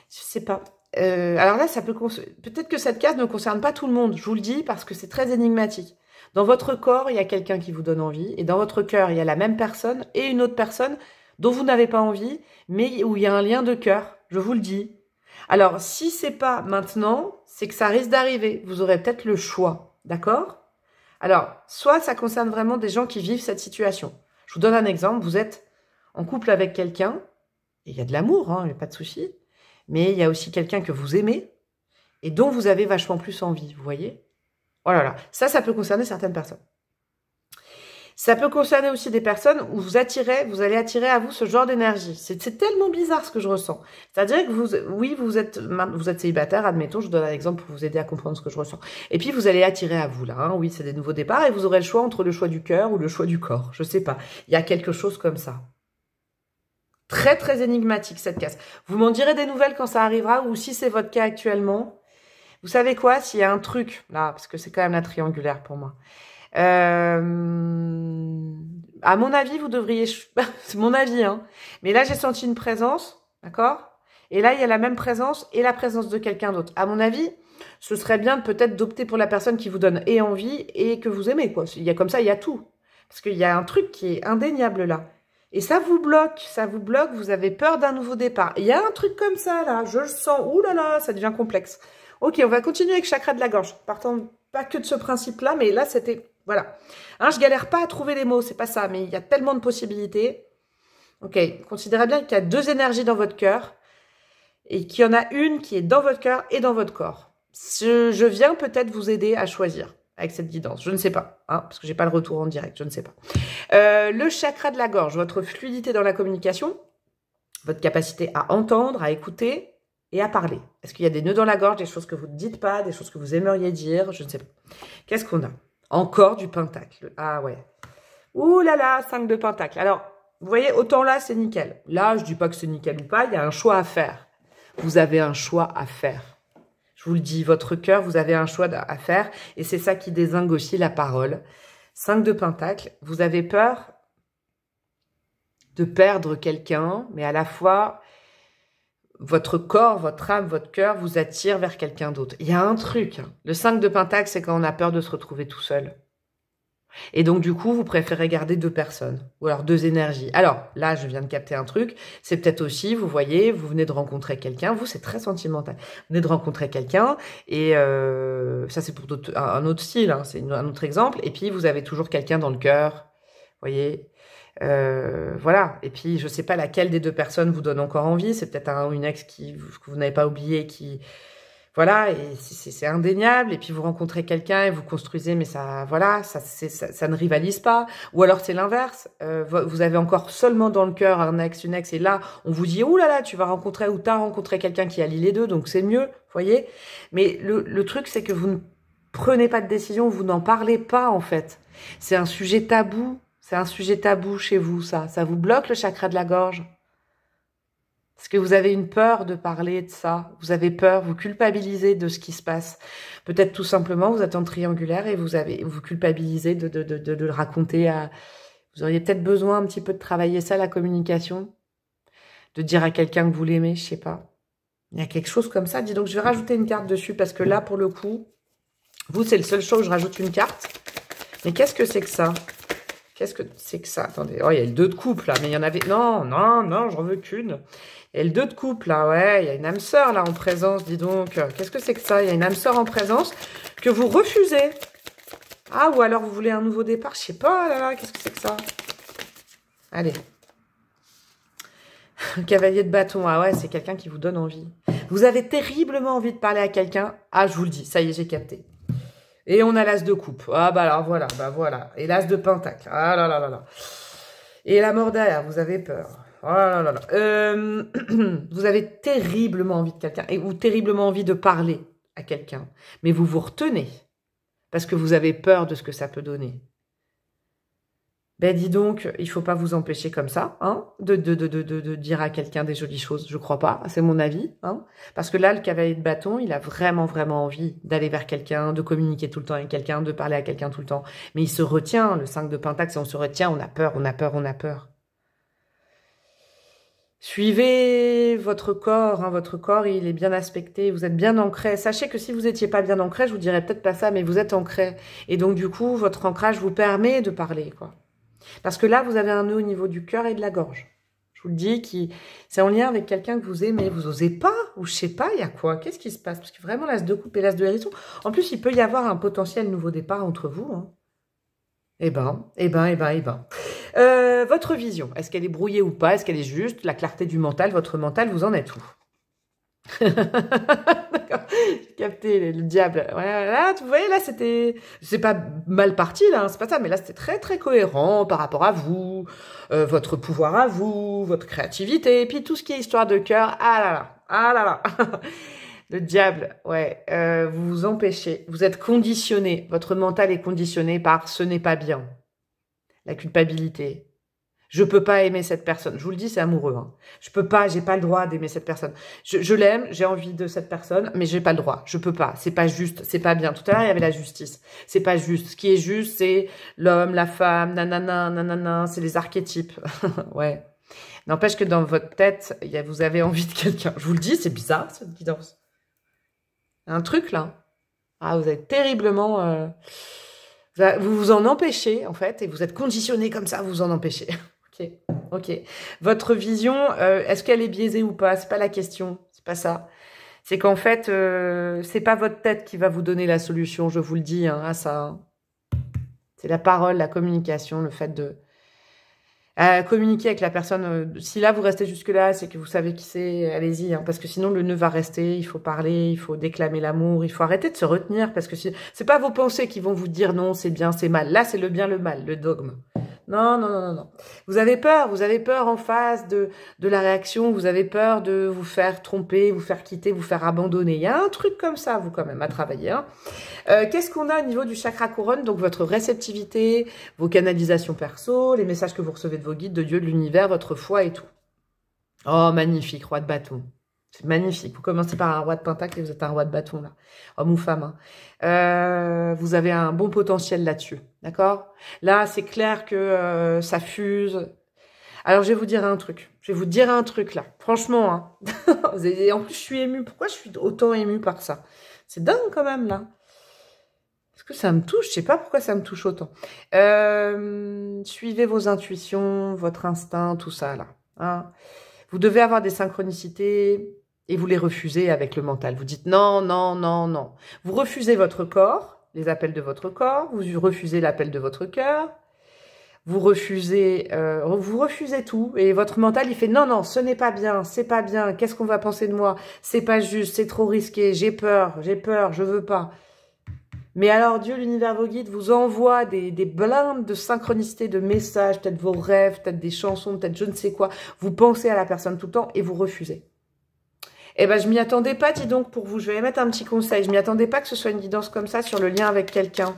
sais pas. Alors là, ça peut-être que cette case ne concerne pas tout le monde. Je vous le dis parce que c'est très énigmatique. Dans votre corps, il y a quelqu'un qui vous donne envie. Et dans votre cœur, il y a la même personne et une autre personne dont vous n'avez pas envie, mais où il y a un lien de cœur. Je vous le dis. Alors, si c'est pas maintenant, c'est que ça risque d'arriver. Vous aurez peut-être le choix. D'accord? Alors, soit ça concerne vraiment des gens qui vivent cette situation. Je vous donne un exemple. Vous êtes en couple avec quelqu'un. Et il y a de l'amour, hein, il n'y a pas de souci. Mais il y a aussi quelqu'un que vous aimez et dont vous avez vachement plus envie, vous voyez? Oh là là, ça peut concerner certaines personnes. Ça peut concerner aussi des personnes où vous allez attirer à vous ce genre d'énergie. C'est tellement bizarre ce que je ressens. C'est-à-dire que vous êtes célibataire, admettons, je vous donne un exemple pour vous aider à comprendre ce que je ressens. Et puis vous allez attirer à vous là, hein, oui, c'est des nouveaux départs et vous aurez le choix entre le choix du cœur ou le choix du corps. Je sais pas, il y a quelque chose comme ça. Très, très énigmatique, cette case. Vous m'en direz des nouvelles quand ça arrivera ou si c'est votre cas actuellement. Vous savez quoi? S'il y a un truc, là, parce que c'est quand même la triangulaire pour moi. À mon avis, vous devriez... c'est mon avis, hein. Mais là, j'ai senti une présence, d'accord? Et là, il y a la même présence et la présence de quelqu'un d'autre. À mon avis, ce serait bien peut-être d'opter pour la personne qui vous donne et envie et que vous aimez, quoi. Il y a comme ça, il y a tout. Parce qu'il y a un truc qui est indéniable, là. Et ça vous bloque, vous avez peur d'un nouveau départ. Il y a un truc comme ça, là, je le sens. Ouh là là, ça devient complexe. Ok, on va continuer avec chakra de la gorge. Partant pas que de ce principe-là, mais là, c'était... Voilà. Hein, je galère pas à trouver les mots, c'est pas ça, mais il y a tellement de possibilités. Ok, considérez bien qu'il y a 2 énergies dans votre cœur et qu'il y en a une qui est dans votre cœur et dans votre corps. Je viens peut-être vous aider à choisir avec cette guidance. Je ne sais pas, hein, parce que j'ai pas le retour en direct, je ne sais pas. Le chakra de la gorge, votre fluidité dans la communication, votre capacité à entendre, à écouter et à parler. Est-ce qu'il y a des nœuds dans la gorge, des choses que vous ne dites pas, des choses que vous aimeriez dire? Je ne sais pas. Qu'est-ce qu'on a? Encore du pentacle. Ah ouais. Ouh là là, 5 de pentacle. Alors, vous voyez, autant là, c'est nickel. Là, je dis pas que c'est nickel ou pas, il y a un choix à faire. Vous avez un choix à faire. Je vous le dis, votre cœur, vous avez un choix à faire. Et c'est ça qui dézingue aussi la parole. 5 de pentacle. Vous avez peur de perdre quelqu'un, mais à la fois, votre corps, votre âme, votre cœur vous attire vers quelqu'un d'autre. Il y a un truc. Hein. Le 5 de pentacle, c'est quand on a peur de se retrouver tout seul. Et donc, du coup, vous préférez garder 2 personnes. Ou alors 2 énergies. Alors, là, je viens de capter un truc. C'est peut-être aussi, vous voyez, vous venez de rencontrer quelqu'un. Vous, c'est très sentimental. Vous venez de rencontrer quelqu'un. Et ça, c'est pour un autre style. Hein, c'est un autre exemple. Et puis, vous avez toujours quelqu'un dans le cœur. Vous voyez, voilà. Et puis, je sais pas laquelle des 2 personnes vous donne encore envie. C'est peut-être une ex que vous n'avez pas oublié qui... Voilà, et c'est indéniable. Et puis vous rencontrez quelqu'un et vous construisez, mais ça, voilà, ça ne rivalise pas. Ou alors c'est l'inverse. Vous avez encore seulement dans le cœur un ex, une ex, et là on vous dit ouh là là, tu vas rencontrer ou t'as rencontré quelqu'un qui allie les 2, donc c'est mieux, voyez. Mais le truc c'est que vous ne prenez pas de décision, vous n'en parlez pas en fait. C'est un sujet tabou. C'est un sujet tabou chez vous, ça. Ça vous bloque le chakra de la gorge. Parce Puis vous avez une peur de parler de ça. Vous avez peur, vous culpabilisez de ce qui se passe. Peut-être tout simplement, vous êtes en triangulaire et vous culpabilisez de le raconter à... Vous auriez peut-être besoin un petit peu de travailler ça, la communication. De dire à quelqu'un que vous l'aimez, je sais pas. Il y a quelque chose comme ça. Dis donc, je vais rajouter une carte dessus parce que là, pour le coup, vous, c'est le seul show où je rajoute une carte. Mais qu'est-ce que c'est que ça? Qu'est-ce que c'est que ça? Attendez, oh, il y a le 2 de coupe, là, mais il y en avait... Non, non, non, j'en veux qu'une. Il y a le 2 de coupe, là, ouais, il y a une âme sœur, là, en présence, dis donc. Qu'est-ce que c'est que ça? Il y a une âme sœur en présence que vous refusez. Ah, ou alors vous voulez un nouveau départ? Je sais pas, là, là, qu'est-ce que c'est que ça? Allez. Cavalier de bâton, ah ouais, c'est quelqu'un qui vous donne envie. Vous avez terriblement envie de parler à quelqu'un. Ah, je vous le dis, ça y est, j'ai capté. Et on a l'as de coupe. Ah bah alors voilà, bah voilà. Et l'as de pentacle. Ah là là là là. Et la mort derrière, vous avez peur. Oh là là là. Vous avez terriblement envie de quelqu'un ou terriblement envie de parler à quelqu'un. Mais vous vous retenez parce que vous avez peur de ce que ça peut donner. Ben dis donc, il faut pas vous empêcher comme ça, hein, de dire à quelqu'un des jolies choses. Je crois pas, c'est mon avis, hein. Parce que là, le cavalier de bâton, il a vraiment, vraiment envie d'aller vers quelqu'un, de communiquer tout le temps avec quelqu'un, de parler à quelqu'un tout le temps. Mais il se retient, le 5 de pentacle, si on se retient, on a peur, on a peur, on a peur. Suivez votre corps, hein, votre corps, il est bien aspecté, vous êtes bien ancré. Sachez que si vous n'étiez pas bien ancré, je vous dirais peut-être pas ça, mais vous êtes ancré. Et donc, du coup, votre ancrage vous permet de parler, quoi. Parce que là, vous avez un nœud au niveau du cœur et de la gorge. Je vous le dis, c'est en lien avec quelqu'un que vous aimez. Vous osez pas, ou je sais pas, il y a quoi? Qu'est-ce qui se passe? Parce que vraiment, l'as de coupe et l'as de hérisson. En plus, il peut y avoir un potentiel nouveau départ entre vous. Hein. Votre vision, est-ce qu'elle est brouillée ou pas? Est-ce qu'elle est juste? La clarté du mental, votre mental, vous en êtes où? D'accord, j'ai capté le diable. Ouais, là, vous voyez, là, c'est pas mal parti, là, hein, c'est pas ça, mais là, c'était très, très cohérent par rapport à vous, votre pouvoir à vous, votre créativité, et puis tout ce qui est histoire de cœur. Ah là là, ah là là. Le diable, ouais, vous vous empêchez, vous êtes conditionné, votre mental est conditionné par ce n'est pas bien, la culpabilité. Je peux pas aimer cette personne. Je vous le dis, c'est amoureux. Hein. Je peux pas, j'ai pas le droit d'aimer cette personne. Je l'aime, j'ai envie de cette personne, mais j'ai pas le droit. Je peux pas. C'est pas juste, c'est pas bien. Tout à l'heure, il y avait la justice. C'est pas juste. Ce qui est juste, c'est l'homme, la femme, nanana, nanana, c'est les archétypes. Ouais. N'empêche que dans votre tête, vous avez envie de quelqu'un. Je vous le dis, c'est bizarre, cette guidance. Un truc, là. Ah, vous êtes terriblement... vous vous en empêchez, en fait, et vous êtes conditionné comme ça, vous vous en empêchez. Ok, ok. Votre vision, est-ce qu'elle est biaisée ou pas? C'est pas la question, c'est pas ça. C'est qu'en fait, c'est pas votre tête qui va vous donner la solution, je vous le dis, hein, à ça. Hein. C'est la parole, la communication, le fait de communiquer avec la personne. Si là, vous restez jusque-là, c'est que vous savez qui c'est, allez-y, hein, parce que sinon, le nœud va rester, il faut parler, il faut déclamer l'amour, il faut arrêter de se retenir, parce que c'est pas vos pensées qui vont vous dire non, c'est bien, c'est mal. Là, c'est le bien, le mal, le dogme. Non, non, non, non, non. Vous avez peur en face de la réaction, vous avez peur de vous faire tromper, vous faire quitter, vous faire abandonner. Il y a un truc comme ça, vous, quand même, à travailler. Hein. Qu'est-ce qu'on a au niveau du chakra couronne? Donc, votre réceptivité, vos canalisations perso, les messages que vous recevez de vos guides, de Dieu, de l'univers, votre foi et tout. Oh, magnifique, roi de bâton. C'est magnifique. Vous commencez par un roi de pentacle et vous êtes un roi de bâton, là. Homme ou femme. Hein. Vous avez un bon potentiel là-dessus. D'accord? Là, c'est clair que ça fuse. Alors, je vais vous dire un truc. Je vais vous dire un truc, là. Franchement, hein. Et en plus, je suis émue. Pourquoi je suis autant émue par ça? C'est dingue, quand même, là. Est-ce que ça me touche? Je sais pas pourquoi ça me touche autant. Suivez vos intuitions, votre instinct, tout ça, là. Hein. Vous devez avoir des synchronicités... Et vous les refusez avec le mental. Vous dites non, non, non, non. Vous refusez votre corps, les appels de votre corps. Vous refusez l'appel de votre cœur. Vous refusez tout. Et votre mental, il fait non, non, ce n'est pas bien, c'est pas bien. Qu'est-ce qu'on va penser de moi? C'est pas juste, c'est trop risqué. J'ai peur, je veux pas. Mais alors, Dieu, l'univers, vos guides vous envoie des blindes de synchronicité, de messages, peut-être vos rêves, peut-être des chansons, peut-être je ne sais quoi. Vous pensez à la personne tout le temps et vous refusez. Eh ben, je m'y attendais pas, dis donc, pour vous. Je vais mettre un petit conseil. Je m'y attendais pas que ce soit une guidance comme ça sur le lien avec quelqu'un.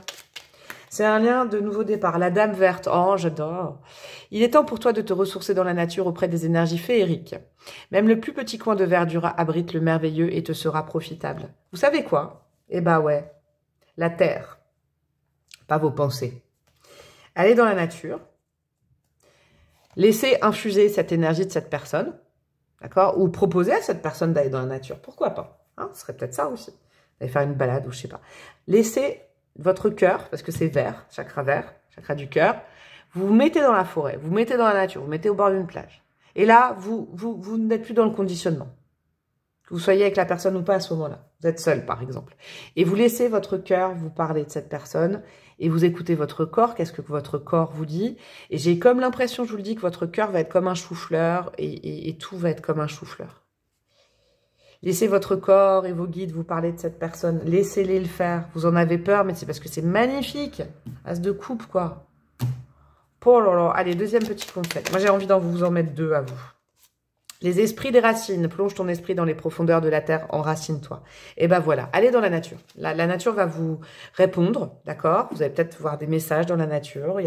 C'est un lien de nouveau départ. La dame verte. Oh, j'adore. Il est temps pour toi de te ressourcer dans la nature auprès des énergies féeriques. Même le plus petit coin de verdure abrite le merveilleux et te sera profitable. Vous savez quoi? Eh ben ouais, la terre, pas vos pensées. Allez dans la nature. Laissez infuser cette énergie de cette personne. D'accord? Ou proposer à cette personne d'aller dans la nature. Pourquoi pas? Hein, ce serait peut-être ça aussi. D'aller faire une balade ou je sais pas. Laissez votre cœur, parce que c'est vert, chakra du cœur. Vous vous mettez dans la forêt, vous vous mettez dans la nature, vous vous mettez au bord d'une plage. Et là, vous n'êtes plus dans le conditionnement. Que vous soyez avec la personne ou pas à ce moment-là. Vous êtes seul, par exemple. Et vous laissez votre cœur vous parler de cette personne et vous écoutez votre corps. Qu'est-ce que votre corps vous dit? Et j'ai comme l'impression, je vous le dis, que votre cœur va être comme un chou-fleur et tout va être comme un chou-fleur. Laissez votre corps et vos guides vous parler de cette personne. Laissez-les le faire. Vous en avez peur, mais c'est parce que c'est magnifique. As de coupe, quoi. Oh là là. Allez, deuxième petit conseil. Moi, j'ai envie d'en vous en mettre deux à vous. Les esprits des racines. Plonge ton esprit dans les profondeurs de la terre. Enracine-toi. Et ben voilà. Allez dans la nature. La nature va vous répondre. D'accord? Vous allez peut-être voir des messages dans la nature.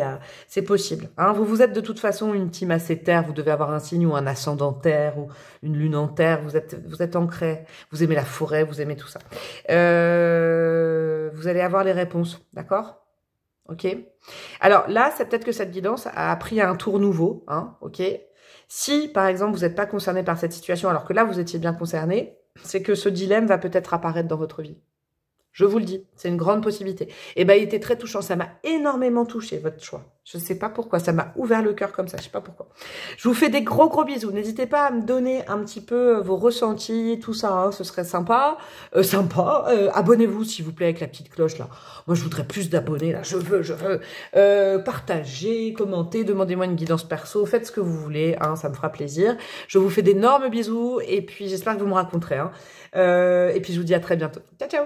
C'est possible. Hein, vous êtes de toute façon une team assez terre. Vous devez avoir un signe ou un ascendant terre ou une lune en terre. Vous êtes ancré. Vous aimez la forêt. Vous aimez tout ça. Vous allez avoir les réponses. D'accord? Ok? Alors là, c'est peut-être que cette guidance a pris un tour nouveau. Hein? Ok? Si, par exemple, vous n'êtes pas concerné par cette situation, alors que là, vous étiez bien concerné, c'est que ce dilemme va peut-être apparaître dans votre vie. Je vous le dis, c'est une grande possibilité. Et ben, il était très touchant. Ça m'a énormément touché, votre choix. Je ne sais pas pourquoi. Ça m'a ouvert le cœur comme ça. Je ne sais pas pourquoi. Je vous fais des gros, gros bisous. N'hésitez pas à me donner un petit peu vos ressentis, tout ça. Hein, ce serait sympa. Abonnez-vous, s'il vous plaît, avec la petite cloche, là. Moi, je voudrais plus d'abonnés, là. Je veux. Partagez, commentez, demandez-moi une guidance perso. Faites ce que vous voulez. Hein, ça me fera plaisir. Je vous fais d'énormes bisous. Et puis, j'espère que vous me raconterez. Hein. Et puis, je vous dis à très bientôt. Ciao, ciao.